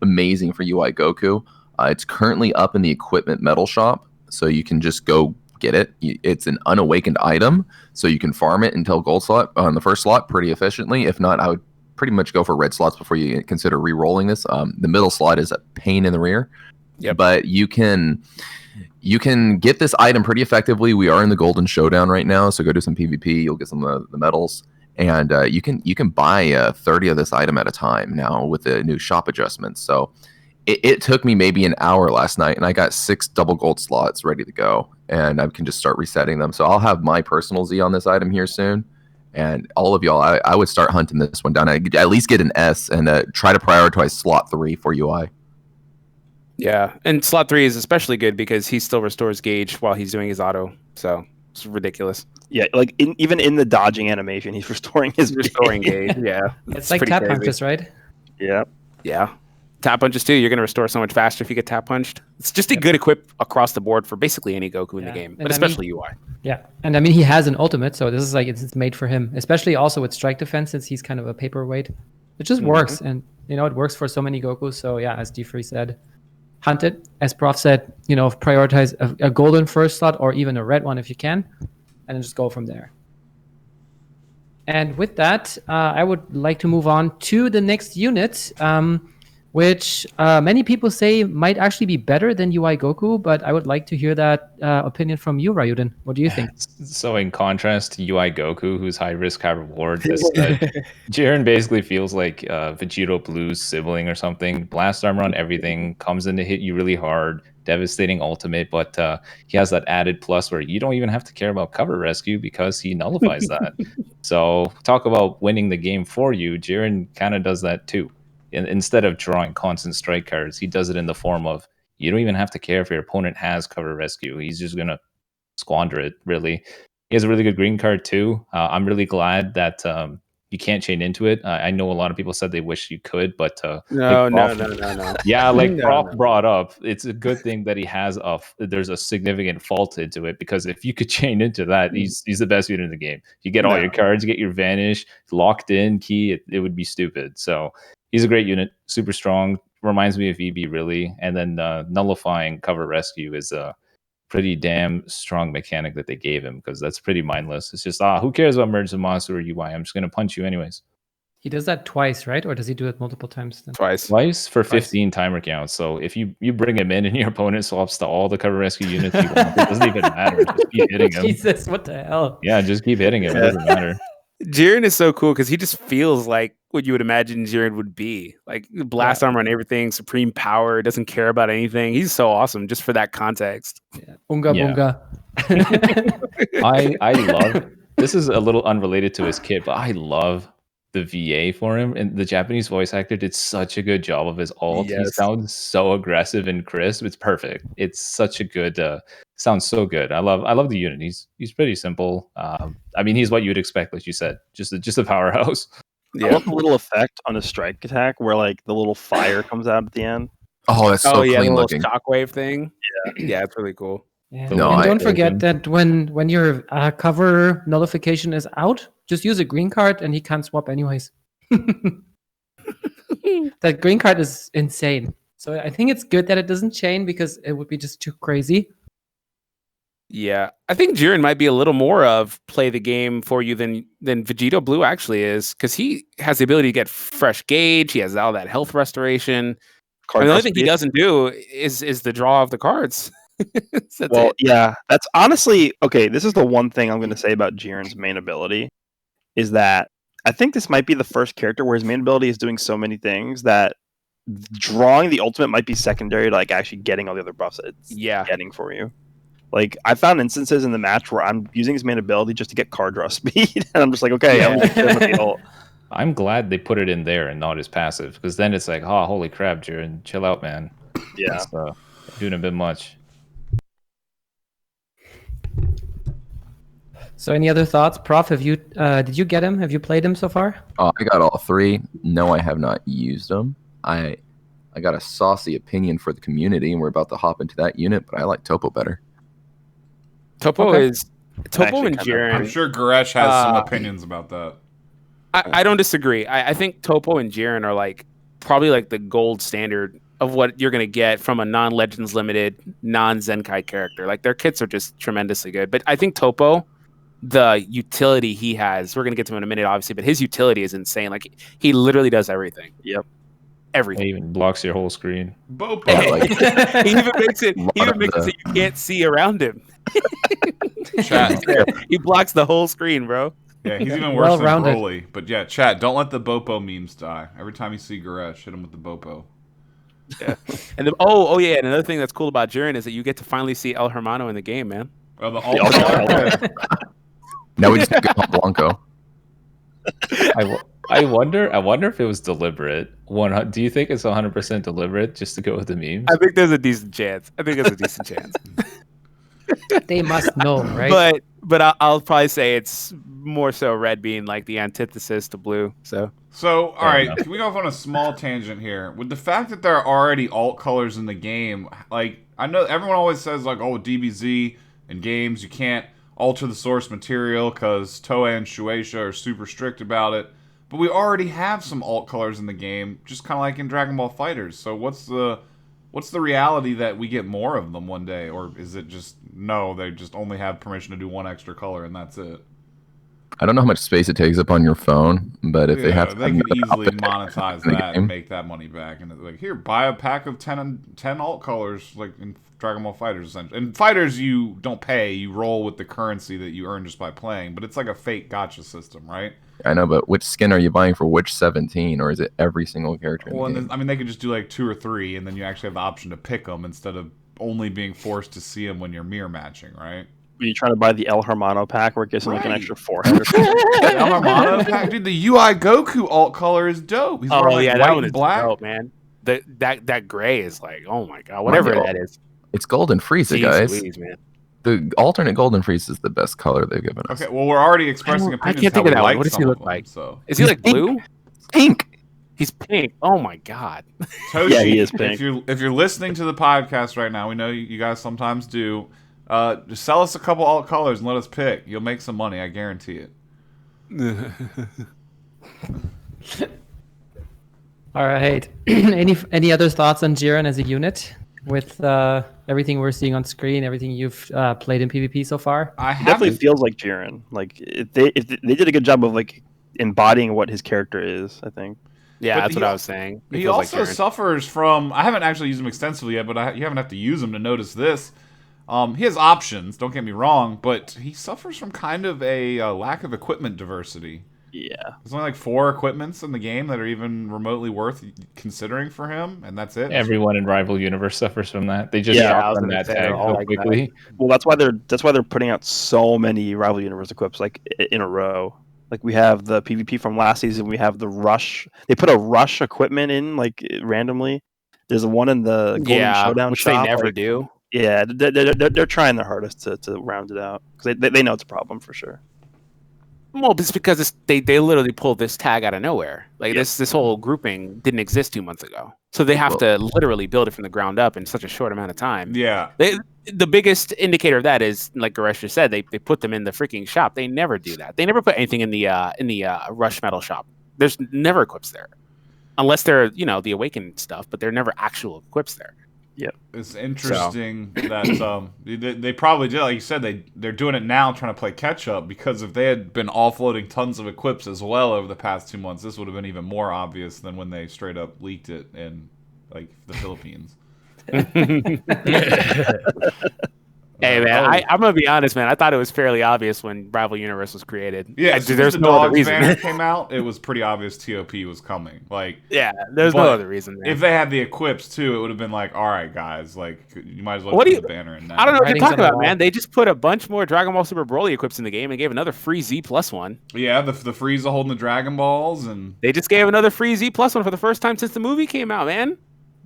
amazing for UI Goku. It's currently up in the equipment metal shop, so you can just go get it. It's an unawakened item, so you can farm it until gold slot on the first slot pretty efficiently. If not, I would pretty much go for red slots before you consider re-rolling this. The middle slot is a pain in the rear. Yep. But you can get this item pretty effectively. We are in the golden showdown right now, so go do some PvP. You'll get some of the medals, and you can buy 30 of this item at a time now with the new shop adjustments. So it took me maybe an hour last night, and I got 6 double gold slots ready to go, and I can just start resetting them. So I'll have my personal Z on this item here soon, and all of y'all, I would start hunting this one down. I'd at least get an S and try to prioritize slot 3 for UI. Yeah, and slot 3 is especially good because he still restores gauge while he's doing his auto, so it's ridiculous. Yeah, like even in the dodging animation, he's restoring his Restoring gauge. Yeah, It's like tap punches, right? Yeah. Yeah. Tap punches too. You're going to restore so much faster if you get tap punched. It's just a good equip across the board for basically any Goku in the game, but especially UI. Yeah, and I mean he has an ultimate, so this is like it's made for him. Especially also with strike defense, since he's kind of a paperweight. It just works, and it works for so many Gokus. So yeah, as D3 said, hunt it. As Prof said, prioritize a golden first slot or even a red one if you can, and then just go from there. And with that, I would like to move on to the next unit, which many people say might actually be better than UI Goku, but I would like to hear that opinion from you, Ryuden. What do you think? So in contrast to UI Goku, who's high risk, high reward, Jiren basically feels like Vegito Blue's sibling or something. Blast armor on everything, comes in to hit you really hard, devastating ultimate, but he has that added plus where you don't even have to care about cover rescue because he nullifies that. So talk about winning the game for you. Jiren kind of does that too. Instead of drawing constant strike cards, he does it in the form of you don't even have to care if your opponent has cover rescue. He's just going to squander it, really. He has a really good green card, too. I'm really glad that you can't chain into it. I know a lot of people said they wish you could, but... No. Yeah, like Prof brought up, it's a good thing that he has there's a significant fault into it, because if you could chain into that, he's the best unit in the game. You get all your cards, you get your Vanish, locked in key, it would be stupid. So... he's a great unit, super strong. Reminds me of EB, really. And then nullifying cover rescue is a pretty damn strong mechanic that they gave him, because that's pretty mindless. It's just, who cares about Merge the Monster or UI? I'm just going to punch you anyways. He does that twice, right? Or does he do it multiple times? Then? Twice for 15 timer counts. So if you bring him in and your opponent swaps to all the cover rescue units you want, it doesn't even matter. Just keep hitting him. Jesus, what the hell? Yeah, just keep hitting him. It doesn't matter. Jiren is so cool because he just feels like what you would imagine Jiren would be. Like blast armor on everything, supreme power, doesn't care about anything. He's so awesome just for that context. Yeah. Bunga. I love, this is a little unrelated to his kit, but I love the VA for him. And the Japanese voice actor did such a good job of his ult. He sounds so aggressive and crisp. It's perfect. It's such a good sounds so good. I love the unit. He's pretty simple. I mean, he's what you'd expect, like you said, just a powerhouse. Yeah. I love the little effect on a strike attack where like the little fire comes out at the end. Oh, that's so clean the looking. Shockwave thing. Yeah, it's really cool. Yeah. No, and don't forget that when your cover nullification is out, just use a green card and he can't swap anyways. That green card is insane. So I think it's good that it doesn't chain because it would be just too crazy. Yeah, I think Jiren might be a little more of play the game for you than Vegito Blue actually is, because he has the ability to get fresh gauge. He has all that health restoration. The only thing he doesn't do is the draw of the cards. That's honestly okay. This is the one thing I'm going to say about Jiren's main ability is that I think this might be the first character where his main ability is doing so many things that drawing the ultimate might be secondary to like actually getting all the other buffs that it's getting for you. Like, I found instances in the match where I'm using his main ability just to get card draw speed, and I'm just like, okay, I'm going to the ult. I'm glad they put it in there and not his passive, because then it's like, oh, holy crap, Jiren, chill out, man. Yeah. It's, doing a bit much. So any other thoughts? Prof, have you did you get him? Have you played him so far? I got all 3. No, I have not used them. I got a saucy opinion for the community, and we're about to hop into that unit, but I like Topo better. Topo and Jiren. I'm sure Goresh has some opinions about that. I don't disagree. I think Topo and Jiren are like probably like the gold standard of what you're going to get from a non-Legends Limited, non-Zenkai character. Like their kits are just tremendously good. But I think Topo, the utility he has, we're going to get to him in a minute, obviously, but his utility is insane. Like he literally does everything. Yep. Everything. He even blocks your whole screen. Bopo. He even makes it you can't see around him. Chat. He blocks the whole screen, bro. Yeah, he's even worse than Broly. But yeah, chat, don't let the Bopo memes die. Every time you see Goresh, hit him with the Bopo. Yeah. And oh yeah, and another thing that's cool about Jiren is that you get to finally see El Hermano in the game, man. Oh, the alt color. Now we just need to go Blanco. I wonder if it was deliberate. Do you think it's 100% deliberate just to go with the memes? I think there's a decent chance. They must know, right? But I'll probably say it's more so red being like the antithesis to blue. So all right, can we go off on a small tangent here? With the fact that there are already alt colors in the game, like I know everyone always says like, oh, DBZ in games you can't alter the source material because Toei and Shueisha are super strict about it. But we already have some alt colors in the game, just kind of like in Dragon Ball FighterZ. So what's the reality that we get more of them one day, or is it just no? They just only have permission to do one extra color and that's it. I don't know how much space it takes up on your phone, but if they have, they could easily monetize that and make that money back. And like, here, buy a pack of 10 alt colors, like in Dragon Ball FighterZ. Essentially, in FighterZ, you don't pay; you roll with the currency that you earn just by playing. But it's like a fake gacha system, right? I know, but which skin are you buying for which 17, or is it every single character? Well, I mean, they could just do like 2 or 3, and then you actually have the option to pick them instead of only being forced to see them when you're mirror matching, right? Are you trying to buy the El Hermano pack where it gives him like an extra 400? The El Hermano pack, dude. The UI Goku alt color is dope. He's wearing, like, that white one and is black. dope, man. That gray is like, oh my god, whatever that is. It's Golden Frieza, Jeez guys. Louise, man. The alternate Golden Frieza is the best color they've given us. Okay, well, we're already expressing I opinions. can't think how of that we one. like What does he some look of them, like? So. Is he like blue? Pink. He's pink. Oh my god. Toshi, Yeah, he is pink. If you're listening to the podcast right now, we know you guys sometimes do. Just sell us a couple alt colors and let us pick. You'll make some money, I guarantee it. All right. Any other thoughts on Jiren as a unit with everything we're seeing on screen, everything you've played in PvP so far? I Definitely haven't. feels like Jiren. Like if they did a good job of like embodying what his character is, I think. Yeah, But that's he- what I was saying. It He feels also like Jiren. suffers from. I haven't actually used him extensively yet, but you haven't have to use him to notice this. He has options. Don't get me wrong, but he suffers from kind of a lack of equipment diversity. Yeah. There's only like 4 equipments in the game that are even remotely worth considering for him, and that's it. Everyone in Rival Universe suffers from that. They just Yeah, I was shotgun gonna that say, tag they're all so like that. quickly. Well, that's why they're putting out so many Rival Universe equips like in a row. Like we have the PvP from last season. We have the Rush. They put a Rush equipment in like randomly. There's one in the Golden Showdown which shop. they never like, do. Yeah, they're trying their hardest to round it out because they know it's a problem for sure. Well, it's because they literally pulled this tag out of nowhere. Like Yep. this whole grouping didn't exist 2 months ago, so they have to literally build it from the ground up in such a short amount of time. Yeah. The biggest indicator of that is, like Goresh just said, they put them in the freaking shop. They never do that. They never put anything in the Rush Metal shop. There's never equips there, unless they're the Awakened stuff. But they're never actual equips there. It's interesting that they probably did, like you said, they're doing it now trying to play catch up, because if they had been offloading tons of equips as well over the past 2 months, this would have been even more obvious than when they straight up leaked it in like the Philippines. Hey man, I'm gonna be honest, man. I thought it was fairly obvious when Rival Universe was created. Yeah, as soon as there's the no other Dogs reason. banner came out, it was pretty obvious TOP was coming. Like, Yeah, there's no But other reason. Man. if they had the equips too, it would have been like, all right, guys, like you might as well What put do you- the banner in now. I don't know what you're Writings talking on the about, wall. man. They just put a bunch more Dragon Ball Super Broly equips in the game and gave another free Z plus one. Yeah, the Frieza holding the Dragon Balls and They just gave another free Z plus one for the first time since the movie came out, man.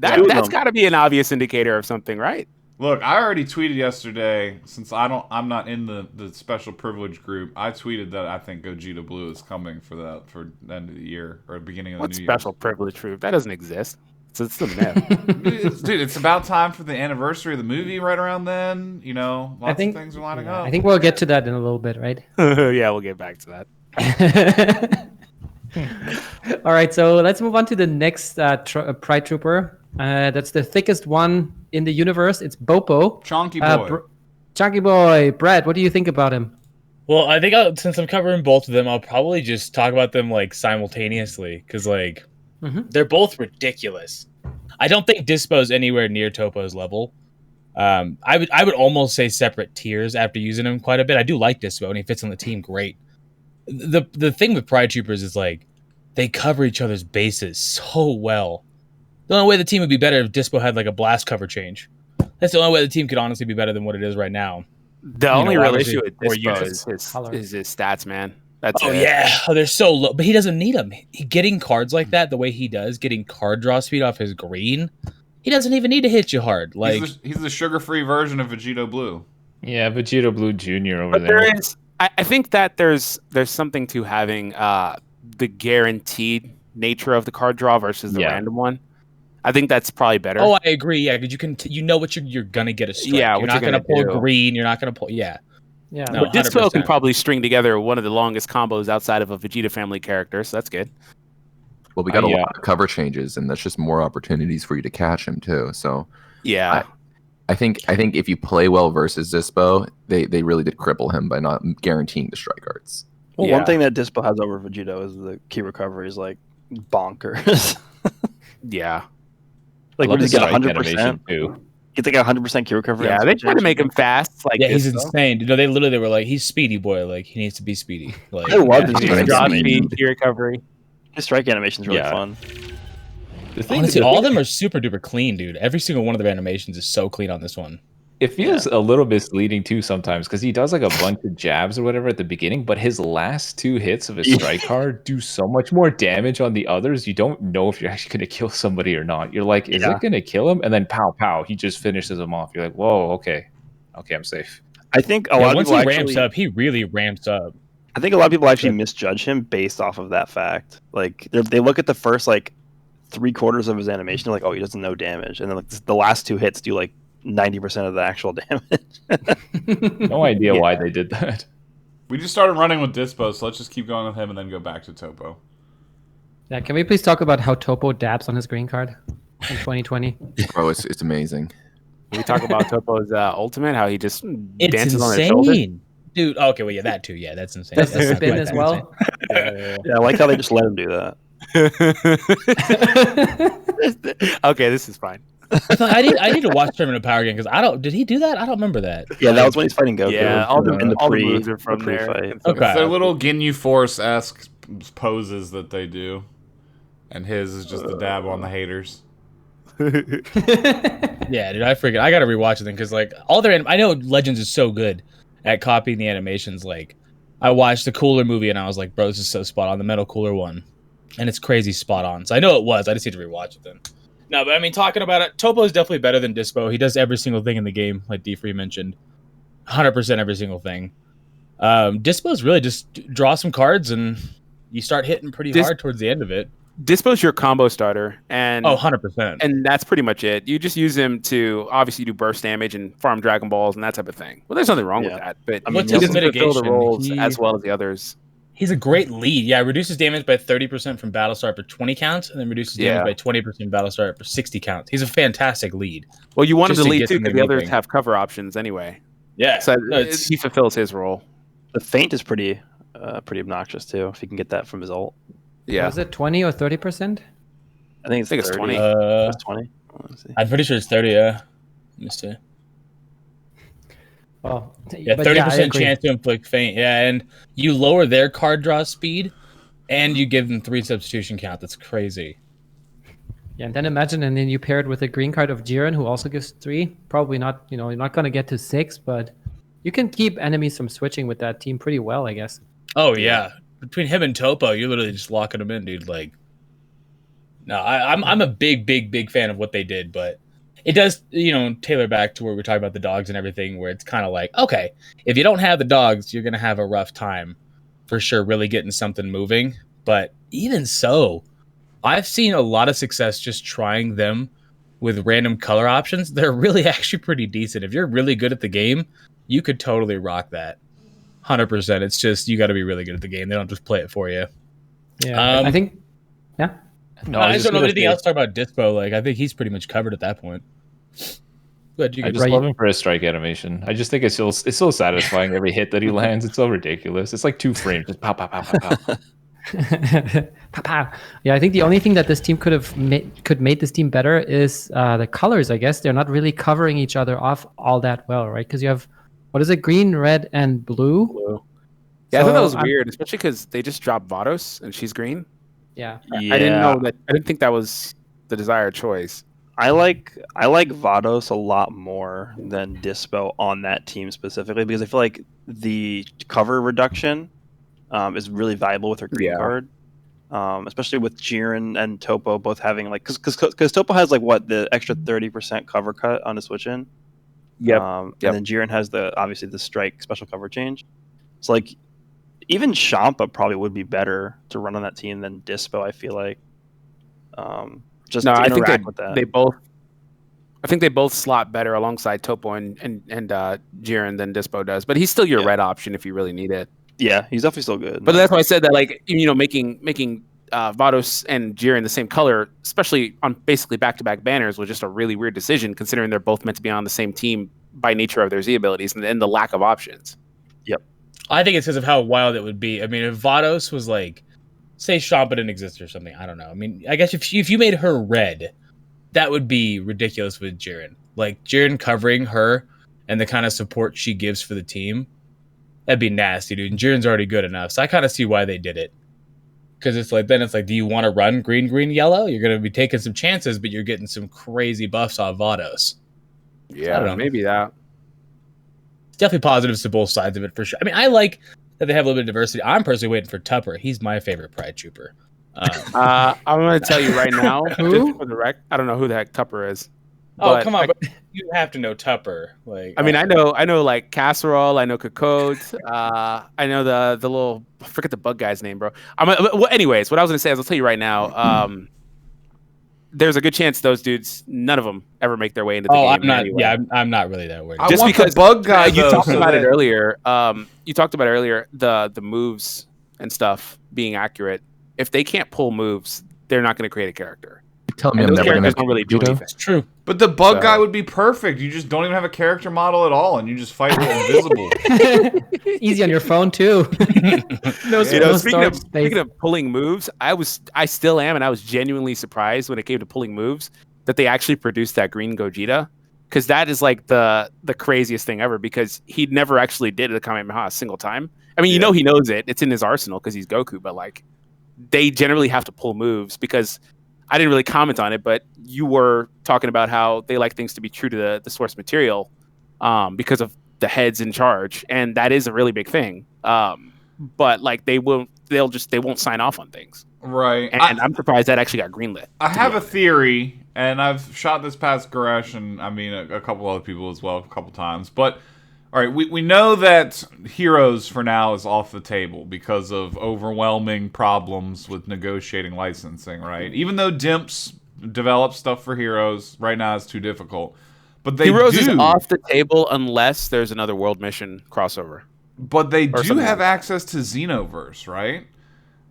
Two of That's them. got to be an obvious indicator of something, right? look, I already tweeted yesterday, since I'm not in the special privilege group. I tweeted that I think Gogeta Blue is coming for the end of the year or beginning of What the new special privilege proof? That doesn't exist. It's the myth. year. Dude, it's about time for the anniversary of the movie right around then. Lots think- of things are lining Yeah, up. I think we'll get to that in a little bit, right? Yeah, we'll get back to that. All right, so let's move on to the next Pride Trooper. That's the thickest one in the universe. It's Bopo. Chonky boy. Chunky Boy. Brad, what do you think about him? Well, I think since I'm covering both of them, I'll probably just talk about them like simultaneously because like they're both ridiculous. I don't think Dispo's anywhere near Topo's level. I would almost say separate tiers after using him quite a bit. I do like Dispo and he fits on the team great. The thing with Pride Troopers is like they cover each other's bases so well. The only way the team would be better if Dispo had like a blast cover change. That's the only way the team could honestly be better than what it is right now. The only real obviously, issue with more Dispo units. is his stats, man. That's Oh it. yeah, they're so low, but he doesn't need them. Getting cards like that, the way he does, getting card draw speed off his green, he doesn't even need to hit you hard. Like he's the sugar-free version of Vegito Blue. Yeah, Vegito Blue Jr. over But there. there is, I think that there's something to having the guaranteed nature of the card draw versus the random one. I think that's probably better. Oh, I agree. Yeah, because you know what you're gonna get a strike. Yeah, you're not gonna pull green. You're not gonna pull. Yeah. Yeah. No, But Dispo can 100%. probably string together one of the longest combos outside of a Vegeta family character, so that's good. Well, we got a yeah. lot of cover changes, and that's just more opportunities for you to catch him too. So Yeah. I think if you play well versus Dispo, they really did cripple him by not guaranteeing the strike arts. Well, Yeah. one thing that Dispo has over Vegito is the key recovery is like bonkers. Yeah. Like, I what love does the he get? strike 100%? animation too. Get like 100% key recovery. Yeah, on they switch try to make action. him fast. Like Yeah, he's Dispo. insane. You know, they literally were like, he's speedy boy. Like he needs to be speedy. Like I love Yeah, his he's strike Drop animation. speed, key recovery. His strike animation is really Yeah. fun. The thing, honestly, the all thing- of them are super duper clean, dude. Every single one of their animations is so clean on this one. It feels a little misleading too sometimes because he does like a bunch of jabs or whatever at the beginning, but his last two hits of his strike card do so much more damage on the others. You don't know if you're actually going to kill somebody or not. You're like, is it going to kill him? And then pow, pow, he just finishes him off. You're like, whoa, okay, I'm safe. I think a Yeah, lot of once people he actually, ramps up, he really ramps up. I think a lot of people actually misjudge him based off of that fact. Like they look at the first like 3/4 of his animation, they're like, oh, he doesn't know damage, and then like the last two hits do like 90% of the actual damage. No idea why they did that. We just started running with Dispo, so let's just keep going with him and then go back to Topo. Yeah, can we please talk about how Topo dabs on his green card in 2020? Bro, it's amazing. We talk about Topo's ultimate, how he just It's dances on his shoulder. insane, dude. Okay, well, yeah, that too. Yeah, that's insane. Does That's the not spin quite as that well? Yeah, I like how they just let him do that. Okay, this is fine. insane. I need to watch Tournament of Power again because I don't. Did he do that? I don't remember that. Yeah, that was when he's fighting Goku. Yeah, all the pre- moves are from there. pre-fight. Okay. It's their little Ginyu Force-esque poses that they do. And his is just the dab on the haters. Yeah, dude, I gotta rewatch it then because like all their I know Legends is so good at copying the animations. Like I watched the Cooler movie and I was like, bro, this is so spot on, the Metal Cooler one, and it's crazy spot on. So I know it was. I just need to rewatch it then. No, but I mean, talking about it, Topo is definitely better than Dispo. He does every single thing in the game, like D3 mentioned, 100% every single thing. Dispo is really just draw some cards and you start hitting pretty hard towards the end of it. Dispo's your combo starter, and 100%. and that's pretty much it. You just use him to obviously do burst damage and farm Dragon Balls and that type of thing. Well, there's nothing wrong with that, but I mean, he doesn't his fulfill the mitigation, roles he- as well as the others. He's a great lead. Yeah, reduces damage by 30% from battle start for 20 counts, and then reduces damage by 20% battle start for 60 counts. He's a fantic lead. Well, you want him Just to to lead get too them because to the others moving. have cover options anyway. Yeah, So no, it's- he fulfills his role. The feint is pretty obnoxious too. If you can get that from his ult, Yeah. Was it 20 or 30%? I think it's 30. 20. It's 20. Let's see. I'm pretty sure it's 30. Yeah, let me see. Well, Yeah, but 30% I agree. chance to inflict feint. Yeah, and you lower their card draw speed, and you give them 3 substitution count. That's crazy. Yeah, and then imagine, and then you pair it with a green card of Jiren, who also gives 3. Probably not, you're not going to get to 6, but you can keep enemies from switching with that team pretty well, I guess. Oh yeah, between him and Topo, you're literally just locking them in, dude. Like, no, I'm a big fan of what they did, but it does, tailor back to where we're talking about the dogs and everything, where it's kind of like, okay, if you don't have the dogs, you're gonna have a rough time, for sure, really getting something moving. But even so, I've seen a lot of success just trying them with random color options. They're really actually pretty decent. If you're really good at the game, you could totally rock that. 100%. It's just you got to be really good at the game. They don't just play it for you. Yeah, I think, yeah. No, I just don't know gonna anything say- else to talk about Dispo. Like, I think he's pretty much covered at that point. Good, you I could just love him for his strike animation. I just think it's so satisfying every hit that he lands. It's so ridiculous. It's like 2 frames, just pow, pow, pow, pow, pow. Pow. Yeah, I think the only thing that this team could make this team better is the colors. I guess they're not really covering each other off all that well, right? Because you have what is it, green, red, and blue. Yeah, I thought that So was I'm- weird, especially because they just dropped Vados and she's green. Yeah, I didn't know that. I didn't think that was the desired choice. I like Vados a lot more than Dispo on that team specifically because I feel like the cover reduction is really valuable with her green card, especially with Jiren and Topo both having like because Topo has like what the extra 30% cover cut on the switch in. Yep. And then Jiren has obviously the strike special cover change. It's like even Champa probably would be better to run on that team than Dispo. I feel like. Just no, to I think interact with that. they both. I think they both slot better alongside Topo and Jiren than Dispo does. But he's still your red option if you really need it. Yeah, he's definitely still good. But that's why I said that, like, you know, making Vados and Jiren the same color, especially on basically back-to-back banners, was just a really weird decision considering they're both meant to be on the same team by nature of their Z abilities and the lack of options. Yep. I think it's because of how wild it would be. I mean, if Vados was like, say Champa didn't exist or something, I don't know. I mean, I guess if you made her red, that would be ridiculous with Jiren. Like, Jiren covering her and the kind of support she gives for the team, that'd be nasty, dude. And Jiren's already good enough. So I kind of see why they did it. Because it's like, do you want to run green, green, yellow? You're going to be taking some chances, but you're getting some crazy buffs on Vados. Yeah, I don't know. Maybe that. It's definitely positives to both sides of it for sure. I mean, I like that they have a little bit of diversity. I'm personally waiting for Tupper. He's my favorite Pride Trooper. I'm going to tell you right now, just for the rec, I don't know who the heck Tupper is. Oh, come on, but you have to know Tupper. Like, I mean, I know like Casserole, I know Cocotte, I know the little, I forget the bug guy's name, bro. Anyways, what I was going to say is I'll tell you right now, there's a good chance those dudes, none of them ever make their way into the game. I'm not. Anyway. Yeah, I'm not really that worried. Just because the bug guy, you talked about it earlier. You talked about earlier the moves and stuff being accurate. If they can't pull moves, they're not going to create a character. Tell me, and I'm never going to don't really do anything. It's true. But the bug guy would be perfect. You just don't even have a character model at all, and you just fight with invisible. Easy on your phone too. Speaking of pulling moves, I still am, and I was genuinely surprised when it came to pulling moves that they actually produced that green Gogeta, because that is like the craziest thing ever. Because he never actually did a Kamehameha a single time. I mean, you know he knows it; it's in his arsenal because he's Goku. But like, they generally have to pull moves because. I didn't really comment on it, but you were talking about how they like things to be true to the source material because of the heads in charge, and that is a really big thing. But like they won't sign off on things, right? And I'm surprised that actually got greenlit. I have a theory, and I've shot this past Goresh, and I mean a couple other people as well, a couple times, but. All right, we know that Heroes for now is off the table because of overwhelming problems with negotiating licensing, right? Even though Dimps developed stuff for Heroes, right now it's too difficult. But Heroes is off the table unless there's another World Mission crossover. But they do have access to Xenoverse, right?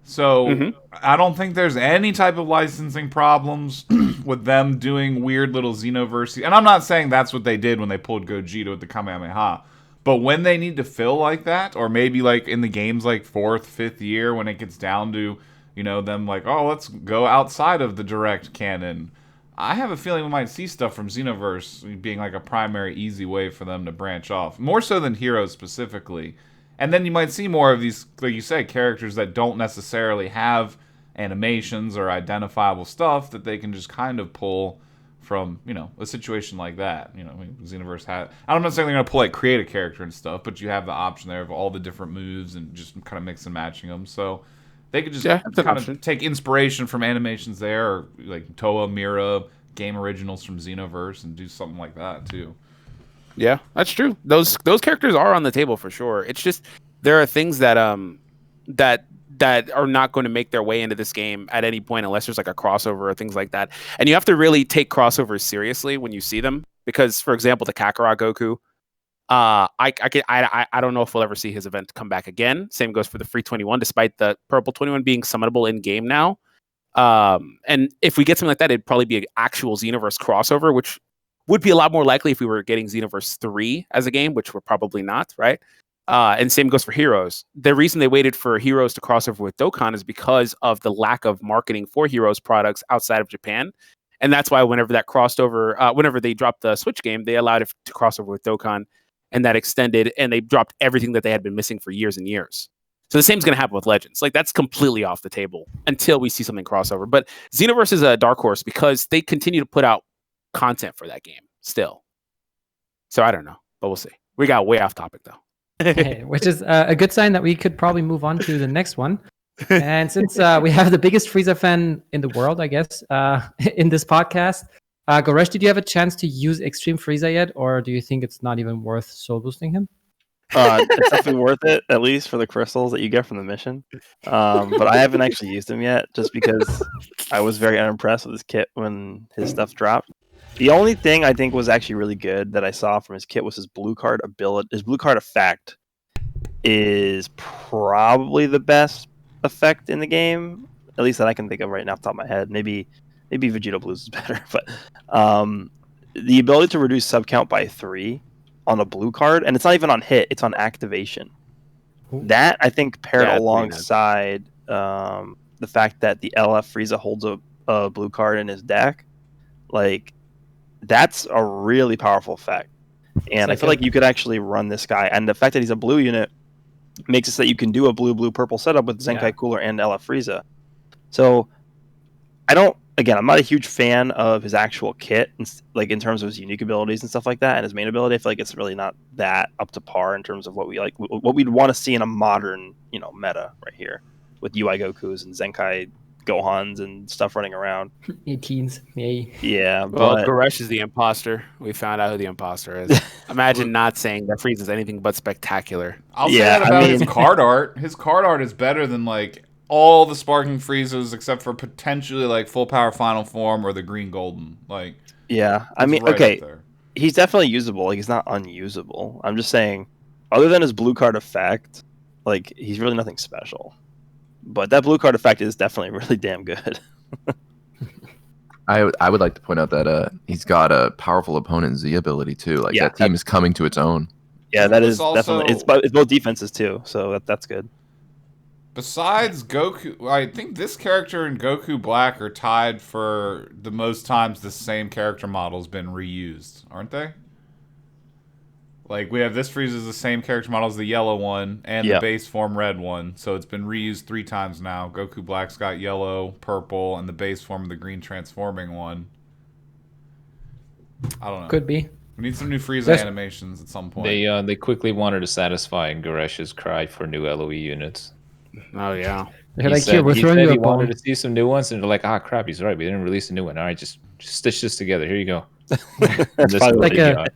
So I don't think there's any type of licensing problems with them doing weird little Xenoverse. And I'm not saying that's what they did when they pulled Gogeta with the Kamehameha. But when they need to fill like that, or maybe like in the game's like 4th, 5th year when it gets down to, you know, them like, oh, let's go outside of the direct canon. I have a feeling we might see stuff from Xenoverse being like a primary easy way for them to branch off. More so than Heroes specifically. And then you might see more of these, like you say, characters that don't necessarily have animations or identifiable stuff that they can just kind of pull from, you know, a situation like that. You know, I mean, Xenoverse had... I'm not saying they're going to pull, like, create a character and stuff, but you have the option there of all the different moves and just kind of mix and matching them. So they could just kind of take inspiration from animations there, or, like, Toa, Mira, game originals from Xenoverse, and do something like that, too. Yeah, that's true. Those characters are on the table for sure. It's just there are things that that are not going to make their way into this game at any point unless there's like a crossover or things like that. And you have to really take crossovers seriously when you see them, because, for example, the Kakarot Goku, I don't know if we'll ever see his event come back again. Same goes for the Free 21, despite the Purple 21 being summonable in game now. And if we get something like that, it'd probably be an actual Xenoverse crossover, which would be a lot more likely if we were getting Xenoverse 3 as a game, which we're probably not, right? And same goes for Heroes. The reason they waited for Heroes to cross over with Dokkan is because of the lack of marketing for Heroes products outside of Japan. And that's why whenever that crossed over, whenever they dropped the Switch game, they allowed it to cross over with Dokkan, and that extended, and they dropped everything that they had been missing for years and years. So the same's going to happen with Legends. Like, that's completely off the table until we see something crossover. But Xenoverse is a dark horse because they continue to put out content for that game still. So I don't know, but we'll see. We got way off topic though. Okay, which is a good sign that we could probably move on to the next one. And since we have the biggest Frieza fan in the world, I guess, in this podcast, Goresh, did you have a chance to use Extreme Frieza yet, or do you think it's not even worth soul boosting him? It's definitely worth it, at least for the crystals that you get from the mission. But I haven't actually used him yet, just because I was very unimpressed with his kit when his stuff dropped. The only thing I think was actually really good that I saw from his kit was his blue card ability. His blue card effect is probably the best effect in the game, at least that I can think of right now off the top of my head. Maybe Vegito Blues is better, but the ability to reduce sub count by 3 on a blue card, and it's not even on hit, it's on activation. That I think paired alongside the fact that the LF Frieza holds a blue card in his deck, like that's a really powerful effect. And I feel like you could actually run this guy, and the fact that he's a blue unit makes it so that you can do a blue-purple setup with Zenkai Cooler and LF Frieza. So I'm not a huge fan of his actual kit, like in terms of his unique abilities and stuff like that, and his main ability. I feel like it's really not that up to par in terms of what we'd want to see in a modern, meta right here with UI Gokus and Zenkai Gohans and stuff running around. 18s, yay. Yeah, well, but Goresh is the imposter. We found out who the imposter is. Imagine not saying that Frieza is anything but spectacular. I'll say that about his card art. His card art is better than like all the Sparking Friezas except for potentially like Full Power Final Form or the Green Golden. Like, yeah, I mean, okay, he's definitely usable. Like, he's not unusable. I'm just saying, other than his blue card effect, like he's really nothing special. But that blue card effect is definitely really damn good. I would like to point out that he's got a powerful opponent Z ability too. Like that team is coming to its own. Yeah, that is definitely it's both defenses too. So that's good. Besides Goku, I think this character and Goku Black are tied for the most times the same character model's been reused, aren't they? Like, we have this Frieza is the same character model as the yellow one and the base form red one. So it's been reused 3 times now. Goku Black's got yellow, purple, and the base form of the green transforming one. I don't know. Could be. We need some new Frieza animations at some point. They quickly wanted to satisfy Goresh's cry for new LOE units. Oh, yeah. They're like, here, we're throwing you a wanted to see some new ones, and they're like, crap, he's right. We didn't release a new one. All right, just stitch this together. Here you go. That's like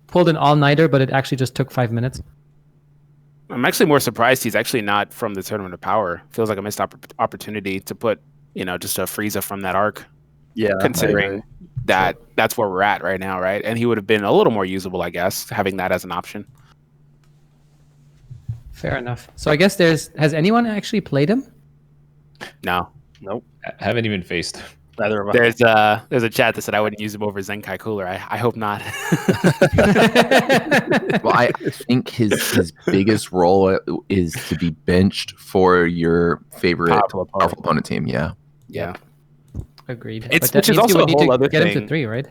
pulled an all-nighter, but it actually just took 5 minutes. I'm actually more surprised he's actually not from the Tournament of Power. Feels like a missed opportunity to put, just a Frieza from that arc. Yeah, considering that's where we're at right now, right? And he would have been a little more usable, I guess, having that as an option. Fair enough. So I guess has anyone actually played him? No. Nope. I haven't even faced him. Neither of us. There's a chat that said I wouldn't use him over Zenkai Cooler. I hope not. Well, I think his biggest role is to be benched for your favorite powerful opponent team. Yeah. Yeah. Agreed. Which is also a whole other get thing. Him to 3, right?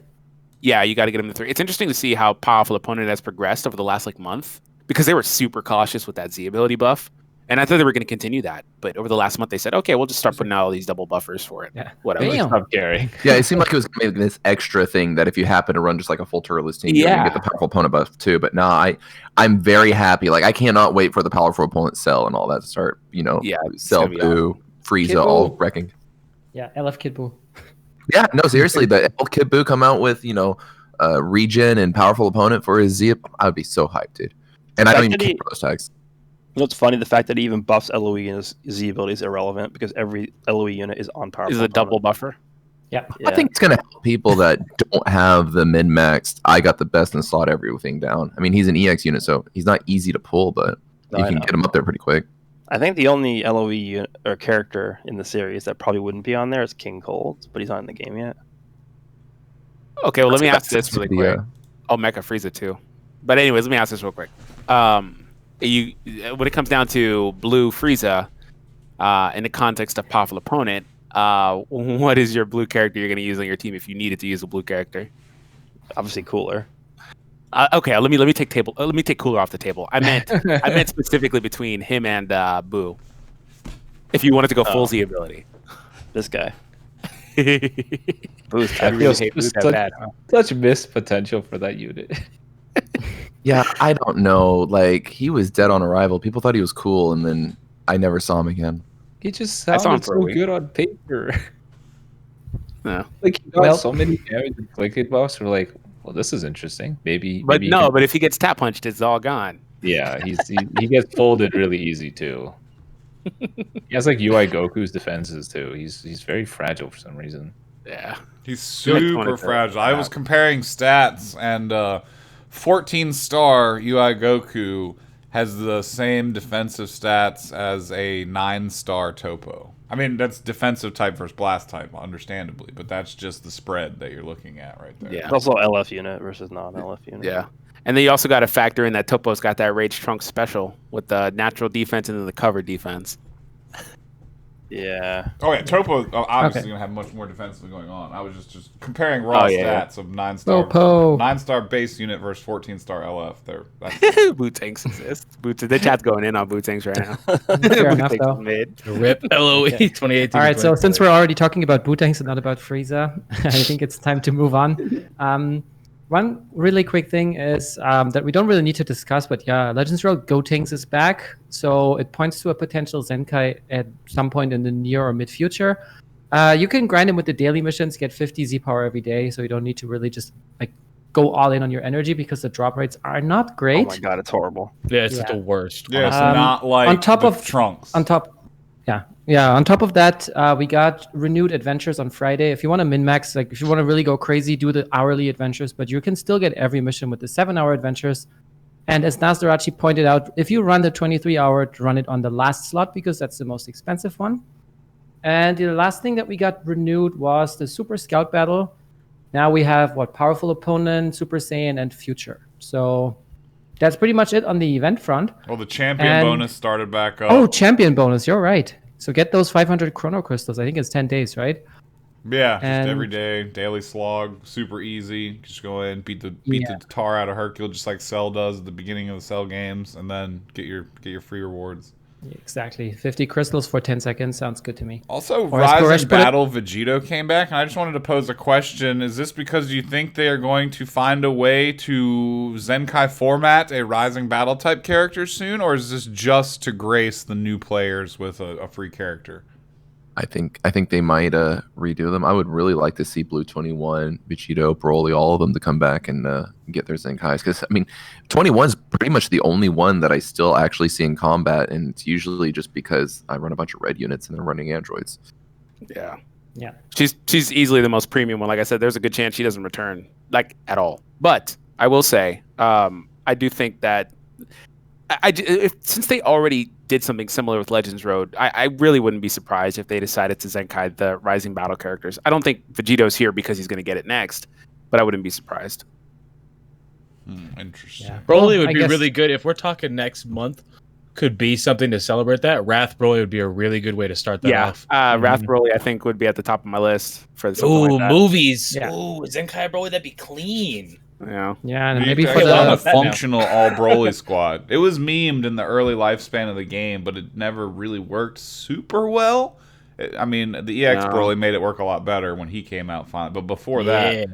Yeah, you got to get him to 3. It's interesting to see how powerful opponent has progressed over the last month, because they were super cautious with that Z ability buff. And I thought they were going to continue that. But over the last month, they said, okay, we'll just start putting out all these double buffers for it. Yeah. Whatever. Stop caring. Yeah, it seemed like it was going to be this extra thing that if you happen to run just like a full Turles team, you're going to get the powerful opponent buff too. But no, I'm very happy. Like, I cannot wait for the powerful opponent cell and all that to start, Cell Boo, Frieza, all wrecking. Yeah, LF Kid Buu. Yeah, no, seriously, the LF Kid Buu come out with, regen and powerful opponent for his Z. I would be so hyped, dude. And I don't even care for those tags. You know what's funny? The fact that he even buffs LOE and his Z ability is irrelevant because every LOE unit is on powerful. Is a double buffer. Yeah. I think it's going to help people that don't have the min-maxed, I got the best in slot everything down. I mean, he's an EX unit, so he's not easy to pull, but you can get him up there pretty quick. I think the only LOE unit or character in the series that probably wouldn't be on there is King Cold, but he's not in the game yet. Okay, well, let me ask this really quick. Oh, Mecha Frieza too. But anyways, let me ask this real quick. When it comes down to blue Frieza, in the context of powerful opponent, what is your blue character you're going to use on your team if you needed to use a blue character? Obviously, Cooler. Okay, let me take Cooler off the table. I meant specifically between him and Boo. If you wanted to go full Z ability, This guy. Boost. I I feel really hate Boost that such, bad. Huh? such missed potential for that unit. Yeah, I don't know. Like, he was dead on arrival. People thought he was cool, and then I never saw him again. He just I saw him sounded for a so week. good on paper. No. Like he got Well- so many damage and click hitbox. We're like, well, this is interesting. Maybe, But maybe no, he can- but if he gets tap punched, it's all gone. yeah, he gets folded really easy too. He has like UI Goku's defenses too. He's very fragile for some reason. Yeah. He's You like super 20 fragile. I was comparing stats, and 14-star UI Goku has the same defensive stats as a 9-star Topo. I mean, that's defensive type versus blast type, understandably, but that's just the spread that you're looking at right there. Yeah. It's also LF unit versus non-LF unit. Yeah. And then you also got to factor in that Topo's got that Rage Trunk special with the natural defense and then the cover defense. Yeah. Oh yeah, Topo obviously Okay. gonna have much more defensively going on. I was just comparing raw stats of 9-star Topo. 9-star base unit versus 14-star LF. That's Boot tanks exist. The chat's going in on boot tanks right now. Fair enough, Tanks though. mid. Rip LOE 2018. All right, so since we're already talking about Bootangs and not about Frieza, I think it's time to move on. One really quick thing is that we don't really need to discuss, but yeah, Legends Road Gotenks is back, so it points to a potential Zenkai at some point in the near or mid future. You can grind him with the daily missions, get 50 Z power every day, so you don't need to really just like go all in on your energy because the drop rates are not Oh great. my god, it's horrible. Yeah, it's Yeah. the worst. yeah, it's Um, not like on top the of- Trunks. On top of that, we got renewed adventures on Friday. If you want to min-max, like if you want to really go crazy, do the hourly adventures, but you can still get every mission with the 7-hour adventures. And as Nasdarachi pointed out, if you run the 23-hour, run it on the last slot because that's the most expensive one. And the last thing that we got renewed was the Super Scout Battle. Now we have Powerful Opponent, Super Saiyan, and Future. So that's pretty much it on the event front. Well, the champion And- bonus started back up. Oh, champion bonus. You're right. So get those 500 chrono crystals. I think it's 10 days, right? Yeah, just And- every day, daily slog, super easy. Just go in, beat the tar out of Hercule, just like Cell does at the beginning of the Cell games, and then get your free rewards. Exactly. 50 crystals for 10 seconds. Sounds good to me. Also, Or as Koresh Rising put it- Battle Vegito came back, and I just wanted to pose a question. Is this because you think they are going to find a way to Zenkai format a Rising Battle type character soon, or is this just to grace the new players with a free character? I think they might redo them. I would really like to see Blue 21, Vegito, Broly, all of them to come back and get their Zenkais. Because, I mean, 21 is pretty much the only one that I still actually see in combat, and it's usually just because I run a bunch of red units and they're running androids. Yeah. Yeah. She's easily the most premium one. Like I said, there's a good chance she doesn't return like at all. But I will say, I do think that since they already did something similar with Legends Road, I really wouldn't be surprised if they decided to Zenkai the Rising Battle characters. I don't think Vegito's here because he's going to get it next, but I wouldn't be surprised. Interesting. Yeah. Broly Well, would I be guess- really good if we're talking next month. Could be something to celebrate that. Wrath Broly would be a really good way to start that off. Wrath Broly I think would be at the top of my list for something Ooh, like that. movies. Yeah. Ooh, Zenkai Broly, that'd be clean. Yeah. Yeah, and You maybe could for actually have the a that now. functional all Broly squad. It was memed in the early lifespan of the game, but it never really worked super well. I mean, the EX No. Broly made it work a lot better when he came out fine, but before Yeah. that,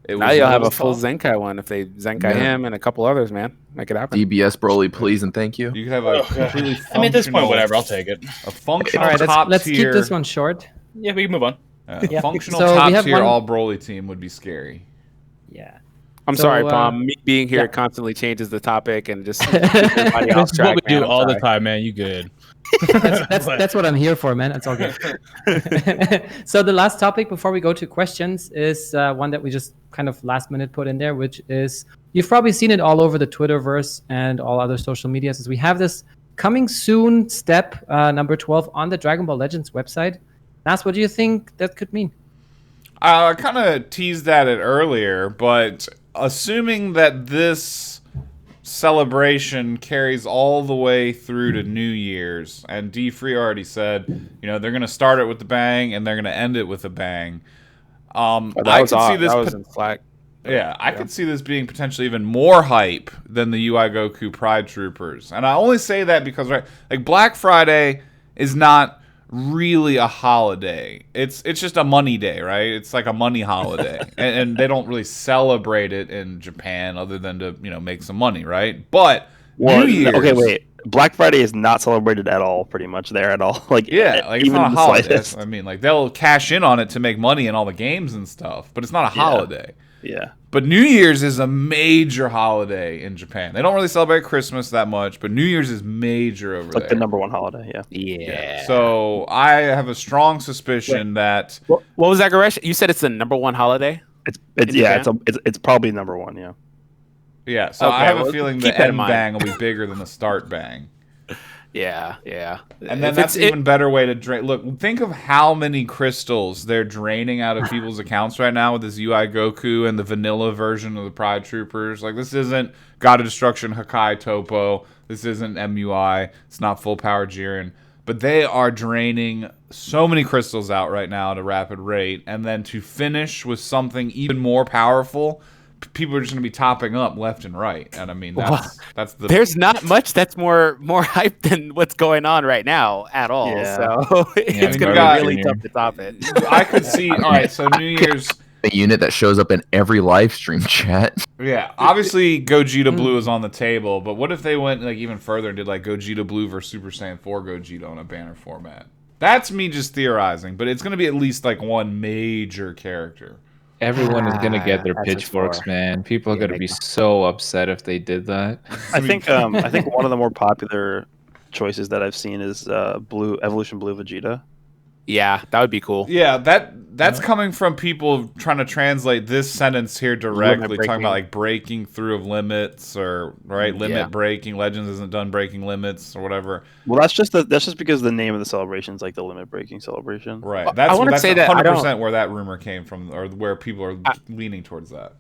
it Now you'll have a was full tough. Zenkai one if they Zenkai Yeah. him and a couple others, man. Make it happen. DBS Broly, please and thank you. You could have a completely functional. I mean, at this point, whatever. I'll take it. A functional All right, top let's keep tier. this one short. Yeah, we can move on. A Yeah, functional so we top have tier one- all Broly team would be scary. Yeah. I'm So, sorry, Palm. Me being here yeah. constantly changes the topic and just keeps everybody off This is what track, we man. do I'm all the sorry. time, man. You good? That's what I'm here for, man. It's all good. So the last topic before we go to questions is one that we just kind of last minute put in there, which is you've probably seen it all over the Twitterverse and all other social medias. Is we have this coming soon step number 12 on the Dragon Ball Legends website. Nas, what do you think that could mean? I kind of teased at it earlier, but assuming that this celebration carries all the way through to New Year's, and D Free already said, they're going to start it with a bang and they're going to end it with a bang. Oh, I could see this. That was in Slack. But, Yeah, I could see this being potentially even more hype than the UI Goku Pride Troopers. And I only say that because, right, like Black Friday is not really a holiday. It's just a money day, right? It's like a money holiday. and they don't really celebrate it in Japan other than to, make some money, right? But New Year's... Okay, wait. Black Friday is not celebrated at all, pretty much there at all. Like, yeah, like it's even not a the holiday. slightest. I mean, like they'll cash in on it to make money in all the games and stuff, but it's not a holiday. Yeah. But New Year's is a major holiday in Japan. They don't really celebrate Christmas that much, but New Year's is major over It's like there. the number one holiday, yeah. Yeah. So I have a strong suspicion that What was that, Goresh? You said it's the number one holiday. It's Japan? it's probably number one, yeah. yeah. So Okay, I have a well, feeling keep the that in end mind. bang will be bigger than the start bang. Yeah. And then that's an even better way to drain. Look, think of how many crystals they're draining out of people's accounts right now with this UI Goku and the vanilla version of the Pride Troopers. Like, this isn't God of Destruction Hakai Topo. This isn't MUI. It's not full power Jiren. But they are draining so many crystals out right now at a rapid rate. And then to finish with something even more powerful, people are just going to be topping up left and right. And I mean, that's the... There's not much that's more hype than what's going on right now at all. Yeah. So it's we going to got- be really tough to top it. I could see... All right, so New Year's... The unit that shows up in every live stream chat. Yeah, obviously Gogeta Blue is on the table, but what if they went like even further and did like Gogeta Blue versus Super Saiyan 4 Gogeta on a banner format? That's me just theorizing, but it's going to be at least like one major character. Everyone is going to get their That's pitchforks, as man. People are Yeah, going to make be them. so upset if they did that. I think one of the more popular choices that I've seen is Evolution Blue Vegeta. Yeah, that would be cool. Yeah, that's coming from people trying to translate this sentence here directly, Limit talking about like breaking through of limits or limit Yeah. breaking. Legends isn't done breaking limits or whatever. Well, that's just because the name of the celebration is like the limit breaking celebration. Right. Well, That's I wanna that's say that I 100% where that rumor came from, or where people are leaning towards that.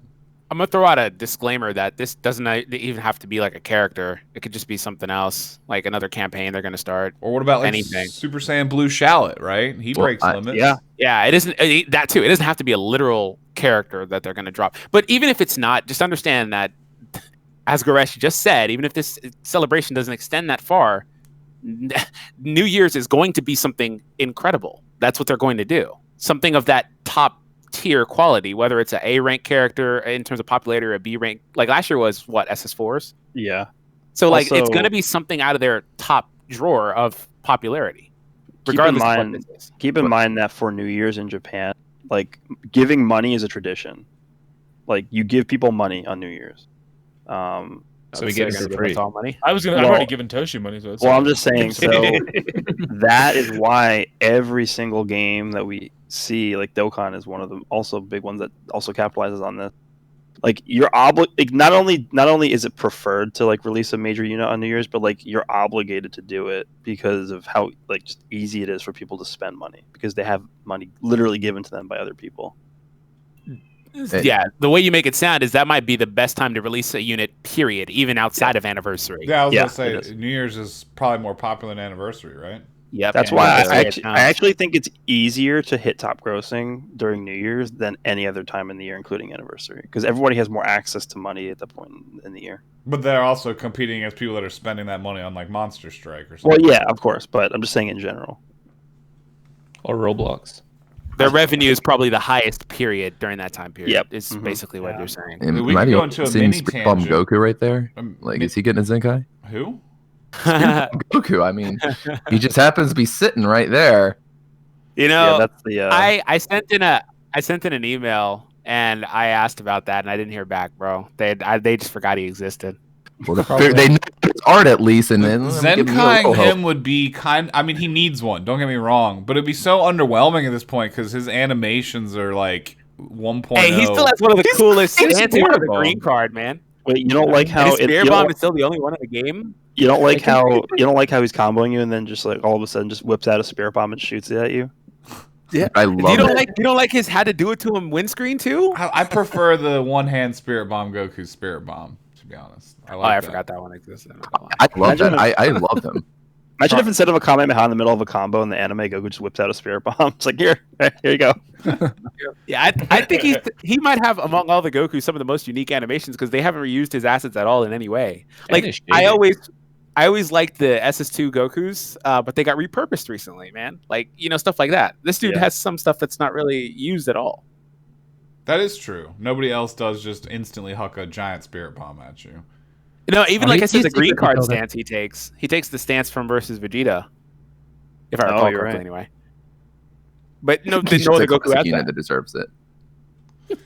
I'm gonna throw out a disclaimer that this doesn't even have to be like a character. It could just be something else, like another campaign they're gonna start. Or what about like Anything. Super Saiyan Blue Shallot? Right, he Well, breaks limits. Yeah. Yeah, it isn't that too. It doesn't have to be a literal character that they're gonna drop. But even if it's not, just understand that, as Goresh just said, even if this celebration doesn't extend that far, New Year's is going to be something incredible. That's what they're going to do. Something of that top tier quality, whether it's an A rank character in terms of popularity or a B rank. Like last year was what, SS4s? Yeah. So like it's Also- going to be something out of their top drawer of popularity, Keep in regardless of mind- what this is. Keep in mind that for New Year's in Japan, like giving money is a tradition. Like you give people money on New Year's. So we get it for free. all money. I've Well- already given Toshi money, so it's Well, I'm just saying. So that is why every single game that we see, like Dokkan, is one of the also big ones that also capitalizes on this. Like you're like, not only is it preferred to like release a major unit on New Year's, but like you're obligated to do it because of how like just easy it is for people to spend money because they have money literally given to them by other people. Yeah, the way you make it sound is that might be the best time to release a unit, period, even outside of anniversary. Yeah, I was Yeah, gonna it say is. New Year's is probly more popular than anniversary, right? Yep. That's and why that's the way it I sounds. actually think it's easier to hit top grossing during New Year's than any other time in the year, including anniversary, because everybody has more access to money at that point in the year. But they're also competing against people that are spending that money on like Monster Strike or Well, something. yeah, of course, but I'm just saying in general. Or Roblox. Their revenue is probably the highest period during that time period. Yep. Is Mhm. basically what Yeah. you're saying. And We might could be go into a seeing mini Spirit Bomb tangent. Goku right there. Like, Mi- is he getting a Zenkai? Who? Goku. I mean, he just happens to be sitting right there. You Yeah, know, that's the. I sent in an email and I asked about that and I didn't hear back, bro. They just forgot he existed. Well, they know it's art at least, and then Zenkai him would be I mean, he needs one. Don't get me wrong, but it'd be so underwhelming at this point because his animations are like 1.0. Hey, he still has one of the coolest he's stances for the Spirit green card, man. Wait, you don't like And how his it, Spirit you, Bomb don't, is still the only one in the game. you don't like how you don't like how he's comboing you and then just like all of a sudden just whips out a spirit bomb and shoots it at you. I You love don't it. like his had to do it to him windscreen too? I prefer the one-hand Spirit Bomb Goku's Spirit Bomb, to be honest. I Oh, like I that. forgot that one existed. I love that. I love them. Imagine if instead of a Kamehameha in the middle of a combo in the anime, Goku just whips out a spirit bomb. It's like, here you go. Yeah, I think he might have among all the Goku some of the most unique animations because they haven't reused his assets at all in any way. Like I always liked the SS2 Gokus, but they got repurposed recently, man. Like stuff like that. This dude has some stuff that's not really used at all. That is true. Nobody else does just instantly huck a giant spirit bomb at you. No, even like I said, the green card stance he takes the stance from versus Vegeta, if I recall correctly, anyway. But no other Goku has that deserves it.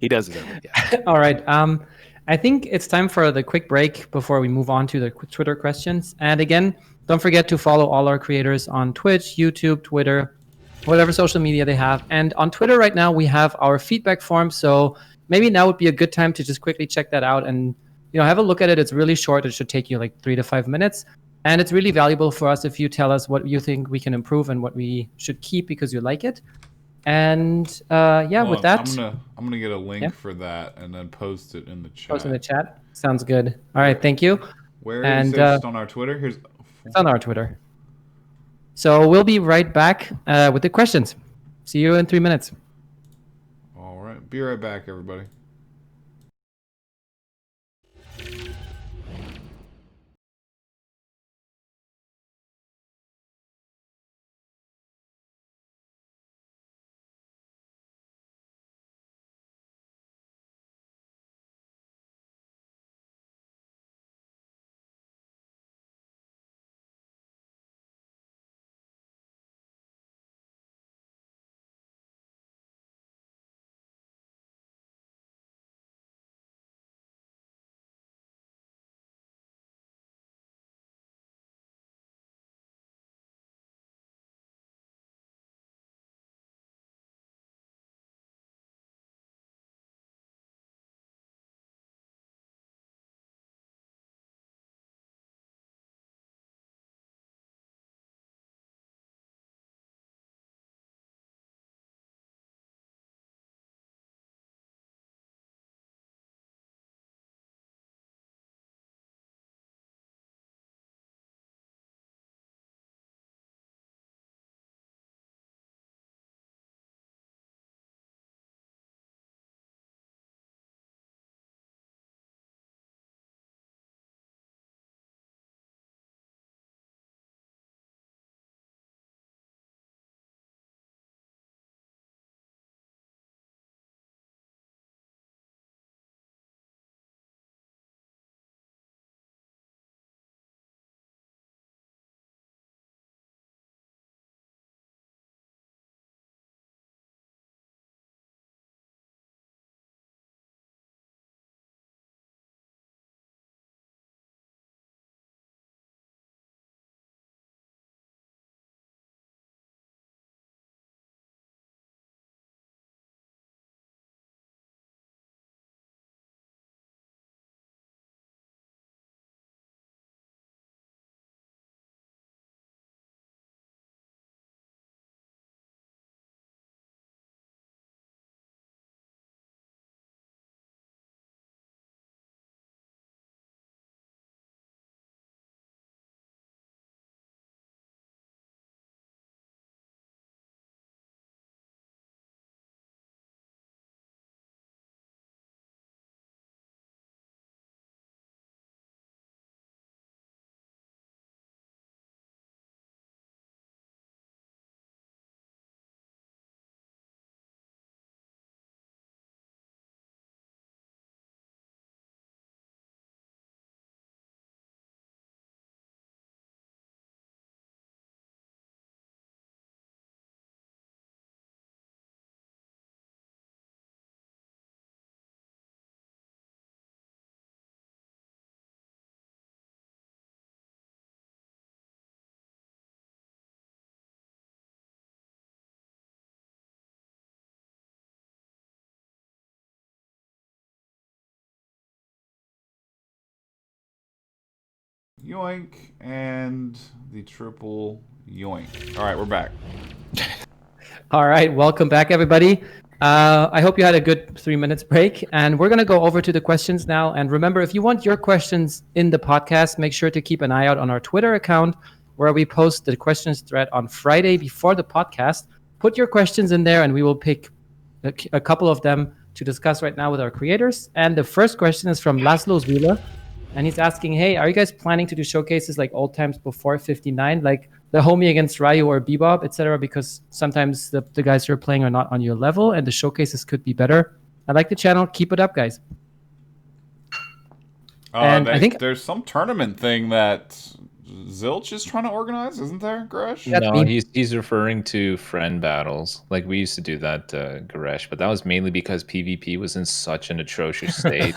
He does deserve it. Yeah. All right. I think it's time for the quick break before we move on to the Twitter questions. And again, don't forget to follow all our creators on Twitch, YouTube, Twitter, whatever social media they have. And on Twitter right now, we have our feedback form. So maybe now would be a good time to just quickly check that out and have a look at it. It's really short. It should take you like 3 to 5 minutes. And it's really valuable for us if you tell us what you think we can improve and what we should keep because you like it. And with that, I'm gonna get a link for that and then post it in the chat. Post in the chat. Sounds good. All right, thank you. Where is this on our Twitter? It's on our Twitter. So we'll be right back with the questions. See you in 3 minutes. All right, be right back, everybody. Yoink, and the triple yoink. All right, we're back. All right, welcome back, everybody. I hope you had a good 3 minutes break, and we're going to go over to the questions now. And remember, if you want your questions in the podcast, make sure to keep an eye out on our Twitter account where we post the questions thread on Friday before the podcast. Put your questions in there, and we will pick a couple of them to discuss right now with our creators. And the first question is from Laszlo Zula, and he's asking, hey, are you guys planning to do showcases like old times before 59, like the homie against Ryu or Bebop, etc.? Because sometimes the guys who are playing are not on your level, and the showcases could be better. I like the channel. Keep it up, guys. And I think there's some tournament thing that Zilch is trying to organize, isn't there, Gresh? No, he's referring to friend battles. Like we used to do that, Goresh, but that was mainly because PvP was in such an atrocious state.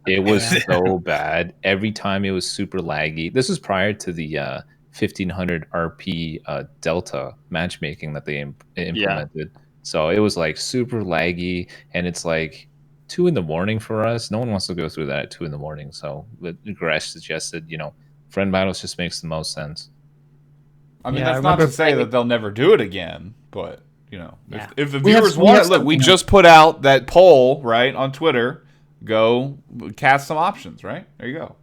It was so bad. Every time it was super laggy. This was prior to the 1500 RP Delta matchmaking that they implemented. So it was like super laggy, and it's like 2 a.m. for us. No one wants to go through that at 2 a.m. So Goresh suggested, friend battles just makes the most sense. I mean, that's not to say that they'll never do it again, but if the viewers want it, look, we just put out that poll right on Twitter. Go cast some options, right? There you go.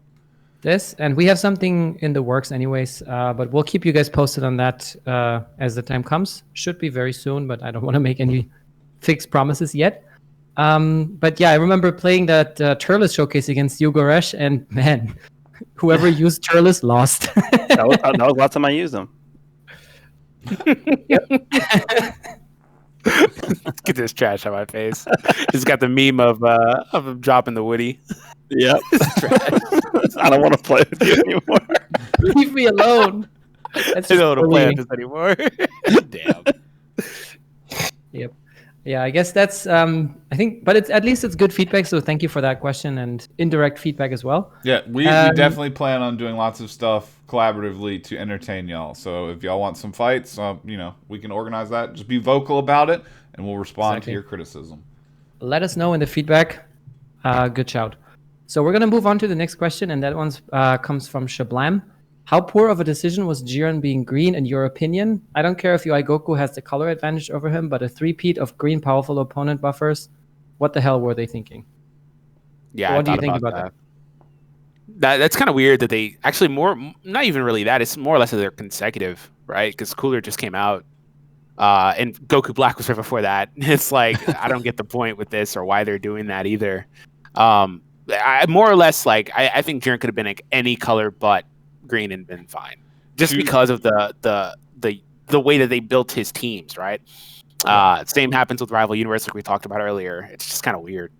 And we have something in the works anyways, but we'll keep you guys posted on that as the time comes. Should be very soon, but I don't want to make any fixed promises yet. But yeah, I remember playing that Turles showcase against you, Goresh, and man, whoever used Turles lost. that was last time I used them. Get this trash out of my face. Just got the meme of him dropping the Woody. Yep. I don't want to play with you anymore. Leave me alone. I don't want to play with this anymore. Damn. Yep. Yeah, I guess that's I think, but at least it's good feedback. So thank you for that question and indirect feedback as well. Yeah, we definitely plan on doing lots of stuff collaboratively to entertain y'all. So if y'all want some fights, we can organize that. Just be vocal about it, and we'll respond to your criticism. Let us know in the feedback. Good shout. So we're gonna move on to the next question, and that one comes from Shablam. How poor of a decision was Jiren being green, in your opinion? I don't care if UI Goku has the color advantage over him, but a three-peat of green powerful opponent buffers, what the hell were they thinking? Yeah, so what do you think about that? That's kind of weird that they actually not even really that. It's more or less that they're consecutive, right? Because Cooler just came out, and Goku Black was right before that. It's like, I don't get the point with this or why they're doing that either. I more or less, I think Jiren could have been like any color but green and been fine, just because of the way that they built his teams, right? Same happens with Rival Universe, like we talked about earlier. It's just kind of weird.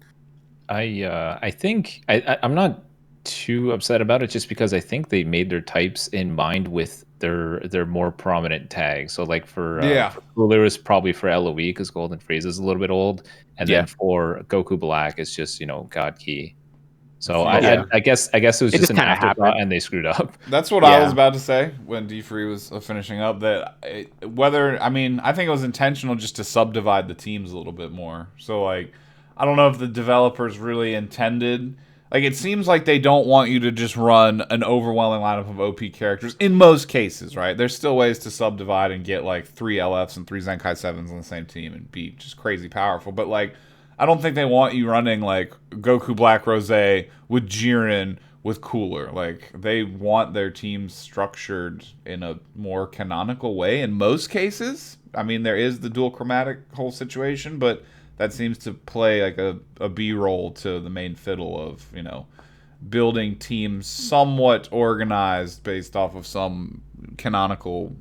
I think I'm not too upset about it, just because I think they made their types in mind with their more prominent tags. So like for Cooler is probably for LOE because Golden Frieza is a little bit old, and then for Goku Black it's just God Key. So I guess it was just an afterthought, and they screwed up. That's what I was about to say when D3 was finishing up. That I think it was intentional just to subdivide the teams a little bit more. So I don't know if the developers really intended. It seems like they don't want you to just run an overwhelming lineup of OP characters in most cases, right? There's still ways to subdivide and get 3 LFs and 3 Zenkai 7s on the same team and be just crazy powerful. But I don't think they want you running Goku Black Rose with Jiren with Cooler. They want their teams structured in a more canonical way in most cases. I mean, there is the dual chromatic whole situation, but that seems to play a B-roll to the main fiddle of, building teams somewhat organized based off of some canonical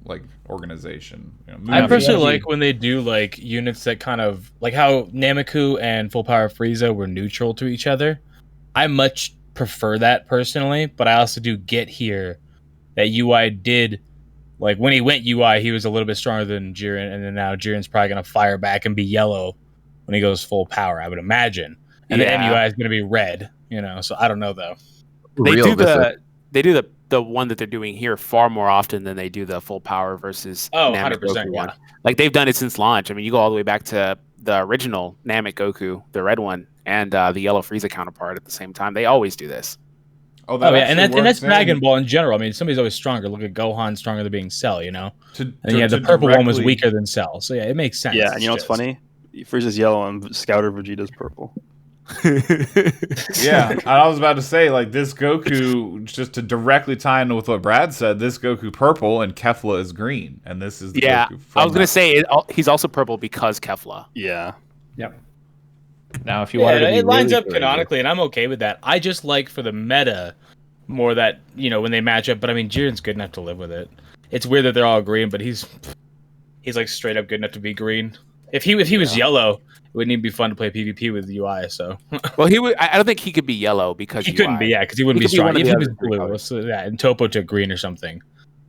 organization. I personally like when they do units that kind of how Nameku and Full Power Frieza were neutral to each other. I much prefer that personally, but I also do get here that UI did when he went UI, he was a little bit stronger than Jiren, and then now Jiren's probably gonna fire back and be yellow when he goes full power, I would imagine. And the MUI is gonna be red, so I don't know though. They do the one that they're doing here far more often than they do the full power versus Namek 100%, Goku one. They've done it since launch. I mean, you go all the way back to the original Namek Goku, the red one, and the yellow Frieza counterpart at the same time. They always do this. And that's Dragon Ball in general. I mean, somebody's always stronger. Look at Gohan, stronger than being Cell, and the purple one was weaker than Cell. So yeah, it makes sense. Yeah, and what's funny? Frieza's yellow and Scouter Vegeta's purple. Yeah, I was about to say, like, this Goku, just to directly tie into with what Brad said, this Goku purple and Kefla is green, and this is the Goku from I was gonna say he's also purple because Kefla. Yeah. Yep. Now, if you wanted to be it lines really up crazy- canonically, and I'm okay with that. I just like for the meta more that when they match up. But I mean, Jiren's good enough to live with it. It's weird that they're all green, but he's like straight up good enough to be green. If he was yellow, it wouldn't even be fun to play PvP with UI. So Well, he would. I don't think he could be yellow because he couldn't be, because he wouldn't He be could be one strong. of If the he other was three blue, colors. so, and Topo took green or something,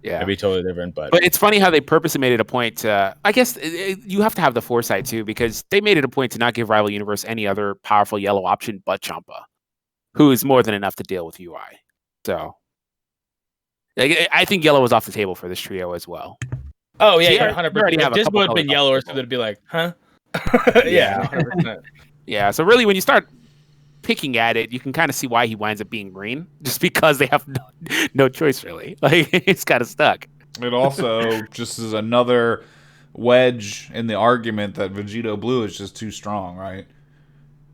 Yeah. it'd be totally different. But But it's funny how they purposely made it a point to. I guess you have to have the foresight too, because they made it a point to not give Rival Universe any other powerful yellow option but Champa, who is more than enough to deal with UI. So, I think yellow was off the table for this trio as well. oh So yeah, you 100%. already have If a this couple would have been colors yellow or off the something, it'd be like, huh? Yeah. 100%. Yeah. So really, when you start picking at it, you can kind of see why he winds up being green, just because they have no choice really. Like it's kind of stuck. It also just is another wedge in the argument that Vegito Blue is just too strong, right?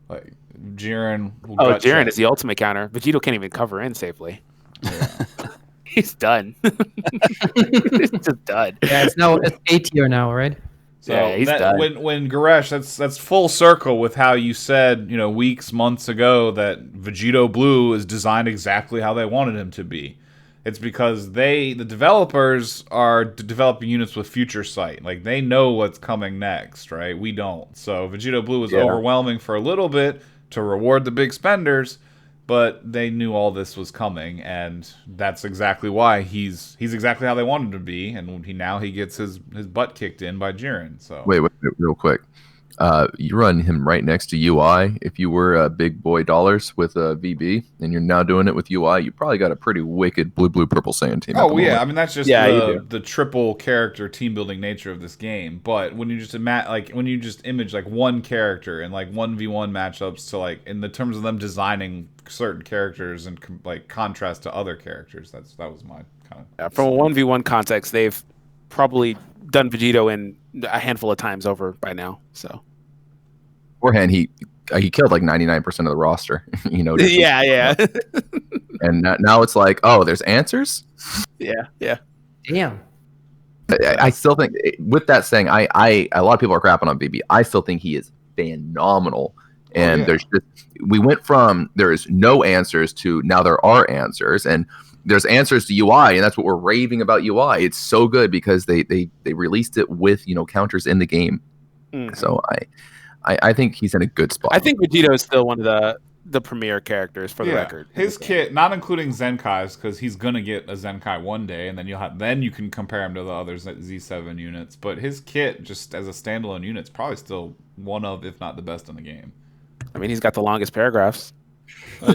Like Jiren. Oh, Jiren is the ultimate counter. Vegito can't even cover in safely. He's done. He's just done. Yeah, it's A tier now, right? So Yeah, he's done. when Goresh, that's full circle with how you said, weeks, months ago that Vegito Blue is designed exactly how they wanted him to be. It's because the developers are developing units with future sight. Like they know what's coming next, right? We don't. So Vegito Blue was overwhelming for a little bit to reward the big spenders, but they knew all this was coming, and that's exactly why he's exactly how they wanted him to be, and he gets his butt kicked in by Jiren. So Wait, real quick. You run him right next to UI. If you were big boy dollars with a VB and you're now doing it with UI, you probably got a pretty wicked blue purple Saiyan team. Oh yeah, I mean that's just you the triple character team building nature of this game. But when you just image like one character and like 1v1 matchups to like in the terms of them designing certain characters and like contrast to other characters, that was my kind of From a 1v1 context, they've probably done Vegito in a handful of times over by now. So beforehand, he killed like 99% of the roster. yeah. And now it's like, oh, there's answers. Yeah. Damn. I still think, with that saying, a lot of people are crapping on BB. I still think he is phenomenal. And we went from there's no answers to now there are answers, and there's answers to UI, and that's what we're raving about UI. It's so good because they released it with counters in the game. So I think he's in a good spot. I think Vegito is still one of the premier characters for the record. His kit, not including Zenkai's, because he's gonna get a Zenkai one day, and then you can compare him to the other Z7 units. But his kit, just as a standalone unit, is probably still one of, if not the best in the game. I mean, he's got the longest paragraphs.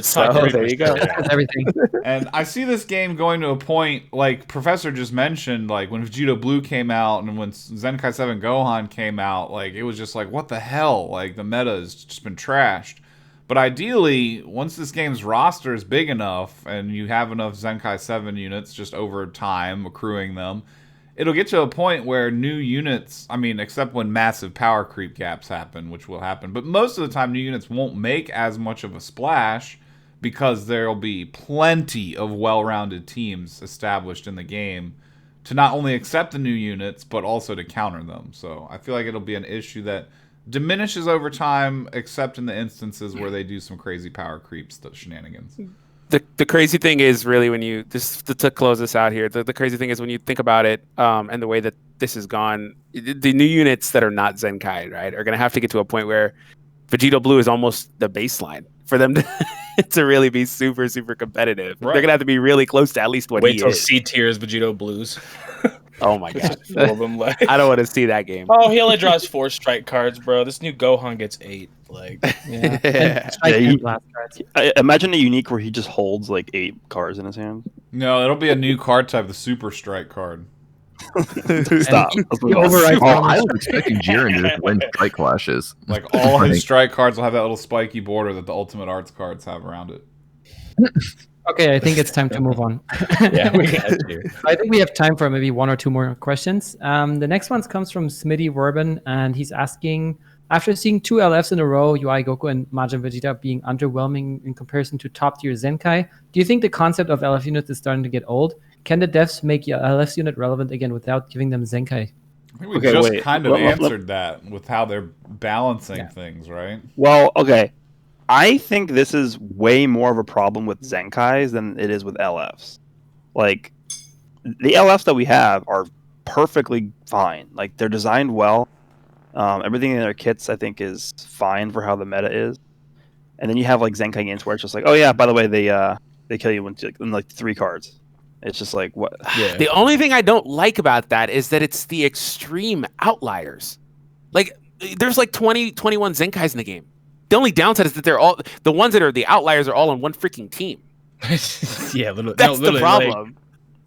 So there you go. That's everything. And I see this game going to a point, like Professor just mentioned, like when Vegito Blue came out and when Zenkai 7 Gohan came out, like it was just like, what the hell? Like the meta has just been trashed. But ideally, once this game's roster is big enough and you have enough Zenkai 7 units just over time, accruing them, it'll get to a point where new units, I mean, except when massive power creep gaps happen, which will happen, but most of the time new units won't make as much of a splash because there'll be plenty of well-rounded teams established in the game to not only accept the new units, but also to counter them. So I feel like it'll be an issue that diminishes over time, except in the instances where they do some crazy power creeps, shenanigans. The crazy thing is really when you just to close this out here. The crazy thing is when you think about it, and the way that this has gone, the new units that are not Zenkai, right, are going to have to get to a point where Vegito Blue is almost the baseline for them to really be super super competitive. Right. They're going to have to be really close to at least what wait he till is. C tier is Vegito Blues. Oh my god, Full of them, like, I don't want to see that game. oh, he only draws 4 strike cards, bro. This new Gohan gets 8. Like, Yeah. Yeah. Strike Yeah, and blast cards. Imagine a unique where he just holds like 8 cards in his hand. No, it'll be a new card type, the Super Strike card. Stop. He overrides Oh, I all was expecting Jiren to just win strike clashes. Like all his strike cards will have that little spiky border that the Ultimate Arts cards have around it. Okay, I think it's time to move on. yeah, we got you. I think we have time for maybe 1 or 2 more questions. The next one comes from Smitty Werben, and he's asking, After seeing 2 LFs in a row, UI Goku and Majin Vegeta being underwhelming in comparison to top-tier Zenkai, do you think the concept of LF units is starting to get old? Can the devs make your LF unit relevant again without giving them Zenkai? I think we just kind of answered that with how they're balancing things, right? Well, okay. I think this is way more of a problem with Zenkais than it is with LFs. Like, the LFs that we have are perfectly fine. Like, they're designed well. Everything in their kits, I think, is fine for how the meta is. And then you have like Zenkai games where it's just like, oh yeah, by the way, they kill you in like 3 cards. It's just like what? Yeah. The only thing I don't like about that is that it's the extreme outliers. Like there's like 21 Zenkais in the game. The only downside is that they're all the ones that are the outliers are all on one freaking team. Yeah, that's the problem.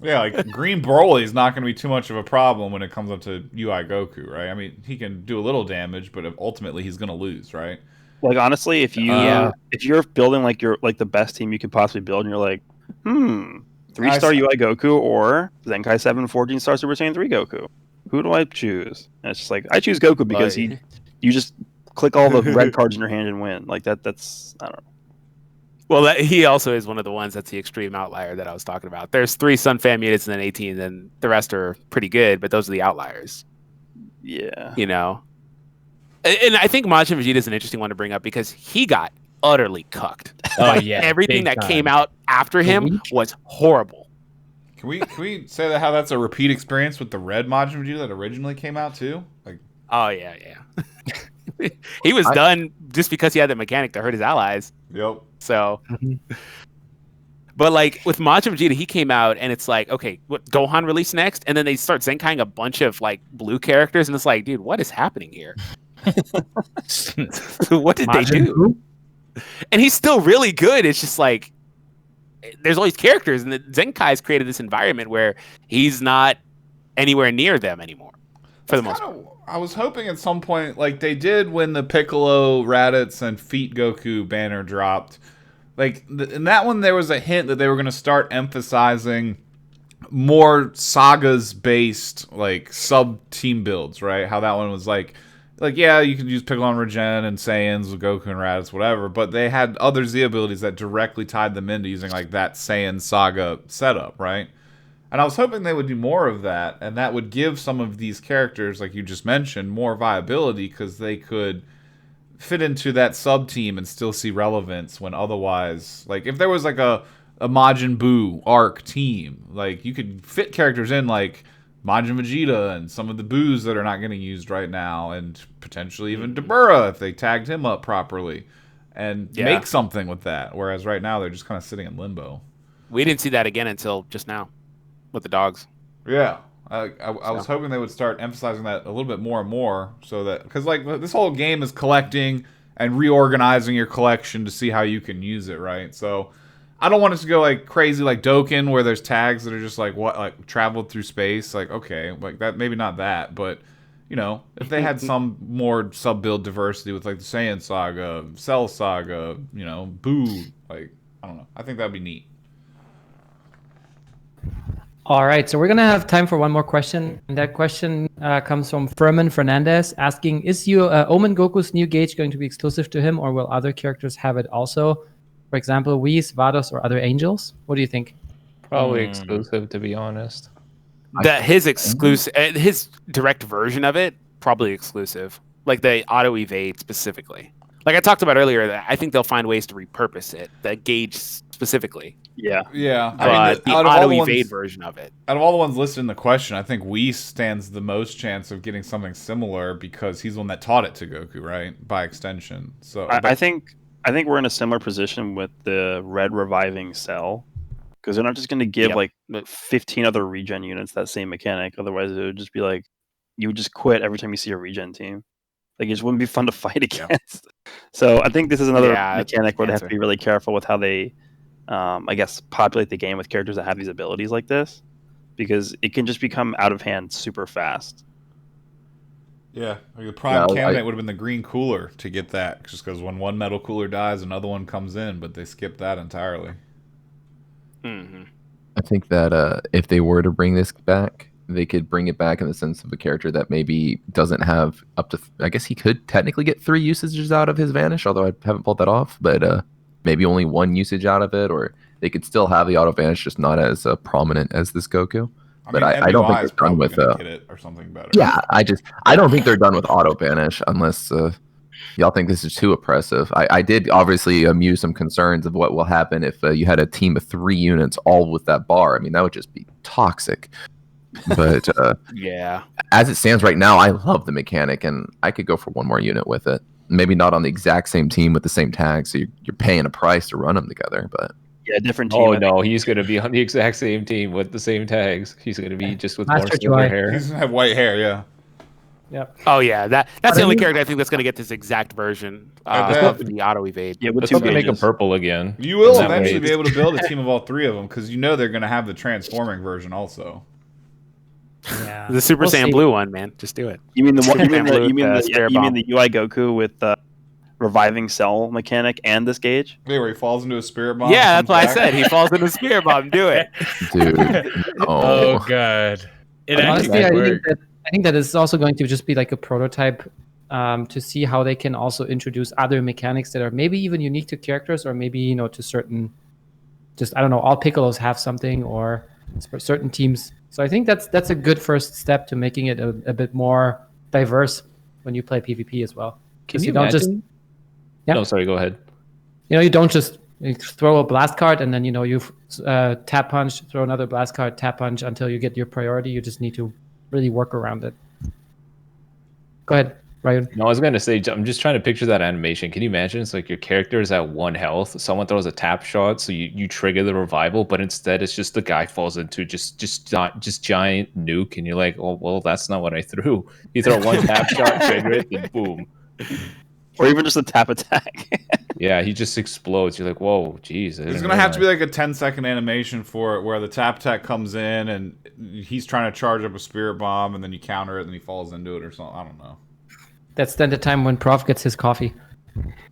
Yeah, like Green Broly is not going to be too much of a problem when it comes up to UI Goku, right? I mean, he can do a little damage, but ultimately he's going to lose, right? Like honestly, if you're building like the best team you could possibly build, and you're like, 3-star UI Goku or Zenkai 7 14-star Super Saiyan 3 Goku, who do I choose? And it's just like I choose Goku because you just click all the red cards in your hand and win. Like that's I don't know. Well, he also is one of the ones that's the extreme outlier that I was talking about. There's 3 Sun Fan units and then 18, and the rest are pretty good, but those are the outliers. Yeah. You know? And I think Majin Vegeta is an interesting one to bring up because he got utterly cucked. Oh, yeah. Everything that came out after him was horrible. Can we say that how that's a repeat experience with the red Majin Vegeta that originally came out too? Like, oh, yeah. He was done just because he had the mechanic to hurt his allies. Yep. So, but like with Majin Vegeta, he came out and it's like, okay, what Gohan released next, and then they start Zenkaiing a bunch of like blue characters, and it's like, dude, what is happening here? What did they do? And he's still really good. It's just like there's all these characters, and the Zenkai's created this environment where he's not anywhere near them anymore. For the most part. I was hoping at some point, like they did when the Piccolo, Raditz, and Feet Goku banner dropped. Like in that one, there was a hint that they were going to start emphasizing more sagas-based, like sub-team builds, right? How that one was like yeah, you can use Piccolo and Regen and Saiyans with Goku and Raditz, whatever. But they had other Z abilities that directly tied them into using like that Saiyan saga setup, right? And I was hoping they would do more of that, and that would give some of these characters, like you just mentioned, more viability because they could fit into that sub-team and still see relevance when otherwise... Like, if there was, like, a Majin Buu arc team, like, you could fit characters in, like, Majin Vegeta and some of the Boos that are not getting used right now, and potentially even Dabura if they tagged him up properly, and make something with that, whereas right now they're just kind of sitting in limbo. We didn't see that again until just now. With the dogs. Yeah. I was hoping they would start emphasizing that a little bit more and more so that... Because, like, this whole game is collecting and reorganizing your collection to see how you can use it, right? So, I don't want it to go, like, crazy like Dokkan where there's tags that are just, like, what, like, traveled through space. Like, okay, like, that maybe not that, but, you know, if they had some more sub-build diversity with, like, the Saiyan Saga, Cell Saga, you know, Boo, like, I don't know. I think that'd be neat. All right, so we're going to have time for one more question. And that question comes from Furman Fernandez asking, is Omen Goku's new gauge going to be exclusive to him, or will other characters have it also? For example, Whis, Vados, or other angels? What do you think? Probably exclusive, to be honest. His direct version of it, probably exclusive. Like the auto evade specifically. Like I talked about earlier, I think they'll find ways to repurpose it, the gauge specifically. Yeah. I mean, the auto evade version of it. Out of all the ones listed in the question, I think Whis stands the most chance of getting something similar because he's the one that taught it to Goku, right? By extension. So I think we're in a similar position with the red reviving Cell, because they're not just going to give like 15 other regen units that same mechanic. Otherwise, it would just be like you would just quit every time you see a regen team. Like it just wouldn't be fun to fight against. So I think this is another mechanic where they have to be really careful with how they. I guess populate the game with characters that have these abilities like this, because it can just become out of hand super fast. Yeah, like the prime candidate would have been the green cooler to get that, just because when one metal cooler dies, another one comes in, but they skipped that entirely. I think that if they were to bring this back, they could bring it back in the sense of a character that maybe doesn't have up to. I guess he could technically get 3 usages out of his vanish, although I haven't pulled that off. But maybe only 1 usage out of it, or they could still have the auto vanish, just not as prominent as this Goku. But I don't think they're done with hit it or something better. Yeah, I don't think they're done with auto banish unless y'all think this is too oppressive. I did obviously amuse some concerns of what will happen if you had a team of 3 units all with that bar. I mean, that would just be toxic. But Yeah. as it stands right now, I love the mechanic, and I could go for 1 more unit with it. Maybe not on the exact same team with the same tags, so you're paying a price to run them together, but. Yeah, different team. Oh no, he's gonna be on the exact same team with the same tags. He's gonna be just with more Master silver UI. hair. He's gonna have white hair, yeah. Yep. Oh yeah, that's the only character I think that's going to get this exact version of the auto evade. Yeah, with Let's 2 hope they make him gauges. purple again. You will That eventually way- be able to build a team of all 3 of them because you know they're gonna have the transforming version also. Yeah. The Super We'll Saiyan see. Blue one, man. Just do it. You mean the one? You mean Blue the, you mean with, the, Spirit you mean Bomb. the UI Goku with reviving cell mechanic and this gauge? Yeah, where he falls into a spirit bomb. Yeah, and that's why I comes back. said he falls into Spirit Bomb. Do it. Dude, Oh god. It Honestly, actually I worked. think that is also going to just be like a prototype to see how they can also introduce other mechanics that are maybe even unique to characters, or maybe to certain. Just I don't know. All Piccolos have something, or for certain teams. So I think that's a good first step to making it a bit more diverse when you play PvP as well. Can 'Cause you don't imagine? just Yeah. No, sorry. Go ahead. you don't just throw a blast card and then you tap punch, throw another blast card, tap punch until you get your priority. You just need to really work around it. Go ahead, Ryan. No, I was gonna say I'm just trying to picture that animation. Can you imagine? It's like your character is at 1 health. Someone throws a tap shot, so you trigger the revival, but instead it's just the guy falls into just giant nuke, and you're like, oh well, that's not what I threw. You throw 1 tap shot, trigger it, then boom. Or even just a tap attack. Yeah, he just explodes. You're like, whoa, geez. There's gonna have to be like a 10-second animation for it where the tap attack comes in and he's trying to charge up a spirit bomb and then you counter it and he falls into it or something. I don't know. That's then the time when Prof gets his coffee.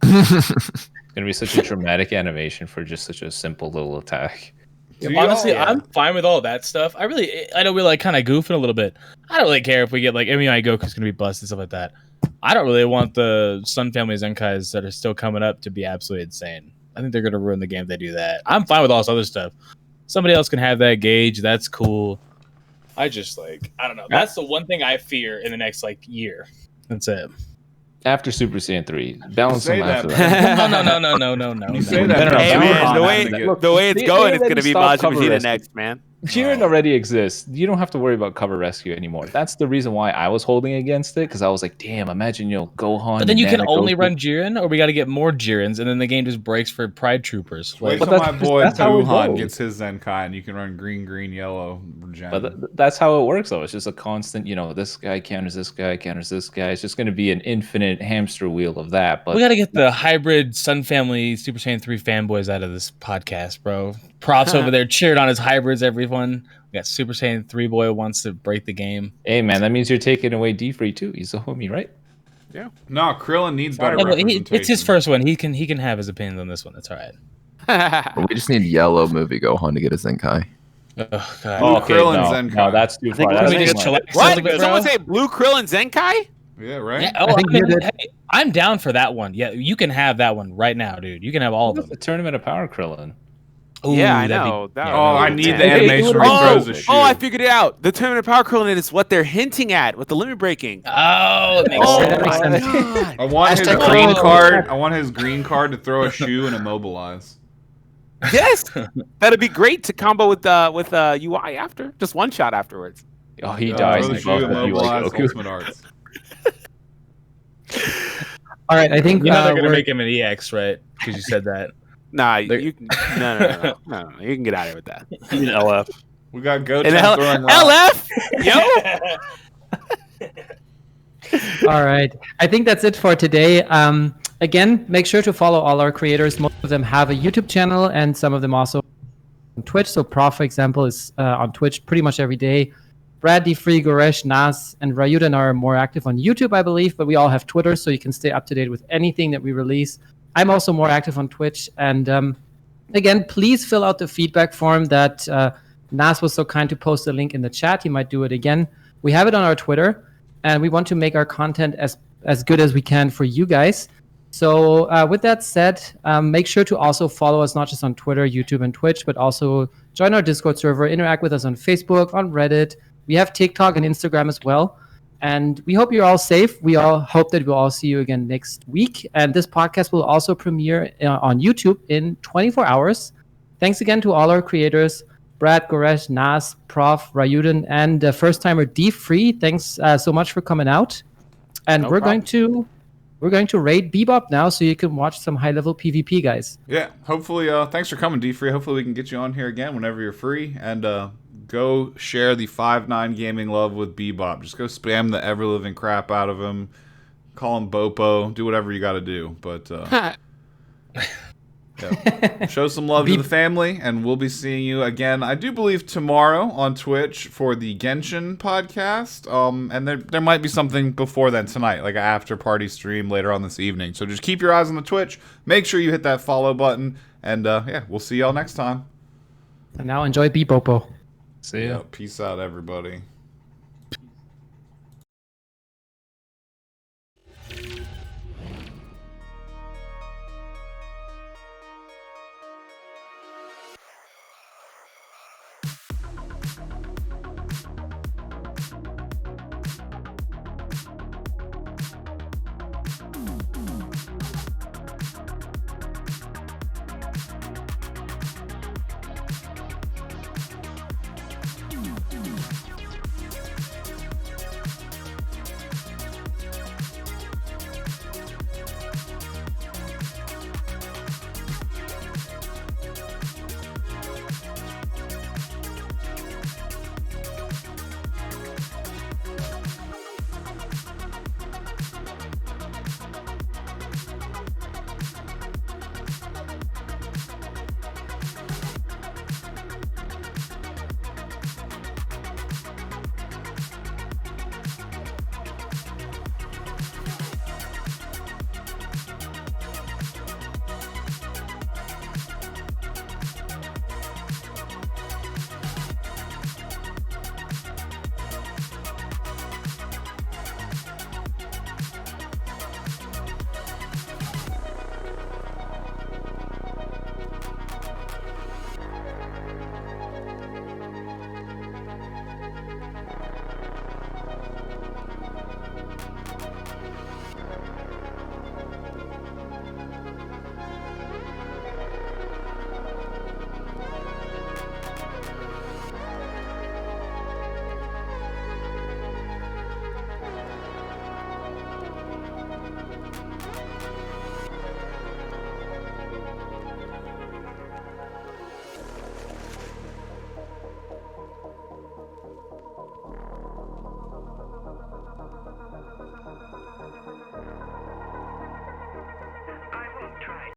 It's gonna be such a dramatic animation for just such a simple little attack. Honestly, I'm fine with all that stuff. I know we're like kind of goofing a little bit. I don't really care if we get like MEI Goku's gonna be busted and stuff like that. I don't really want the Sun Family Zenkais that are still coming up to be absolutely insane. I think they're gonna ruin the game if they do that. I'm fine with all this other stuff. Somebody else can have that gauge. That's cool. I just I don't know. That's the one thing I fear in the next year. That's it. After Super Saiyan 3, balance Say them that, after bro. that. No. You say that. No, Hey Gohan man, has to get- the way it's They going, it's already gonna be stopped Majin cover Vegeta rescue. next, man. Jiren already exists. You don't have to worry about cover rescue anymore. That's the reason why I was holding against it, because I was like, damn, imagine Gohan. But then you and can only Goku. run Jiren, or we got to get more Jirens, and then the game just breaks for Pride Troopers. Wait But till my that's- boy that's how it Wuhan goes. gets his Zenkai and you can run green, yellow, Gen. But that's how it works, though. It's just a constant, this guy counters this guy, counters this guy. It's just going to be an infinite hamster wheel of that. But We got to get the hybrid Sun Family Super Saiyan 3 fanboys out of this podcast, bro. Props over there cheered on his hybrids, everyone. We got Super Saiyan 3 boy who wants to break the game. hey, man, that means you're taking away D-Free, too. He's a homie, right? No, Krillin needs better Yeah, but representation. it's his first one. He can have his opinions on this one. That's all right. we just need yellow movie Gohan to get a Zenkai. Oh, God. Blue Okay, Krillin no, Zenkai. no, that's too think far. we That's Can we too just much. chillax a What? little bit, Did bro? someone say Blue Krillin Zenkai? Yeah, right? Yeah, oh, I think you did. hey, I'm down for that one. Yeah, you can have that one right now, dude. You can have all of them. The Tournament of Power Krillin. Yeah, I that'd be- know. That yeah. Oh, I would be need the intense. animation where he throws a shoe. Oh, I figured it out. The Tournament of Power Krillin is what they're hinting at with the limit breaking. Oh, it makes Oh, sense. that makes my sense. God. I want his Hashtag green oh. card. I want his green card to throw a shoe and immobilize. Yes, that'd be great to combo with UI after. Just one shot afterwards. Oh, he dies Throw in the both shoe, of you like immobilize, Goku. ultimate arts. All right, I think You know they're gonna we're- make him an EX, right? Because you said that. Nah, They're- you can, no, you can get out of here with that. You need LF. We got Goten And throwing rocks. LF, yo. All right. I think that's it for today. Again, make sure to follow all our creators. Most of them have a YouTube channel, and some of them also on Twitch. So Prof, for example, is on Twitch pretty much every day. Brad, D-Free, Goresh, Nas, and Ryuden are more active on YouTube, I believe, but we all have Twitter, so you can stay up to date with anything that we release. I'm also more active on Twitch. And again, please fill out the feedback form that Nas was so kind to post a link in the chat. He might do it again. We have it on our Twitter, and we want to make our content as good as we can for you guys. So with that said, make sure to also follow us not just on Twitter, YouTube, and Twitch, but also join our Discord server, interact with us on Facebook, on Reddit. We have TikTok and Instagram as well. And we hope you're all safe. We all hope that we'll all see you again next week. And this podcast will also premiere on YouTube in 24 hours. Thanks again to all our creators, Brad, Goresh, Nas, Prof, Ryuden, and first-timer D-Free. Thanks so much for coming out. And we're going to raid Bebop now so you can watch some high-level PvP, guys. Yeah, hopefully, thanks for coming, D-Free. Hopefully we can get you on here again whenever you're free. And go share the 5'9" gaming love with Bebop. Just go spam the ever-living crap out of him. Call him Bopo. Do whatever you got to do. But yeah. Show some love to the family, and we'll be seeing you again, I do believe, tomorrow on Twitch for the Genshin podcast. And there might be something before then tonight, like an after-party stream later on this evening. So just keep your eyes on the Twitch. Make sure you hit that follow button. And yeah, we'll see y'all next time. And now enjoy Bebopo. See ya. Peace out, everybody.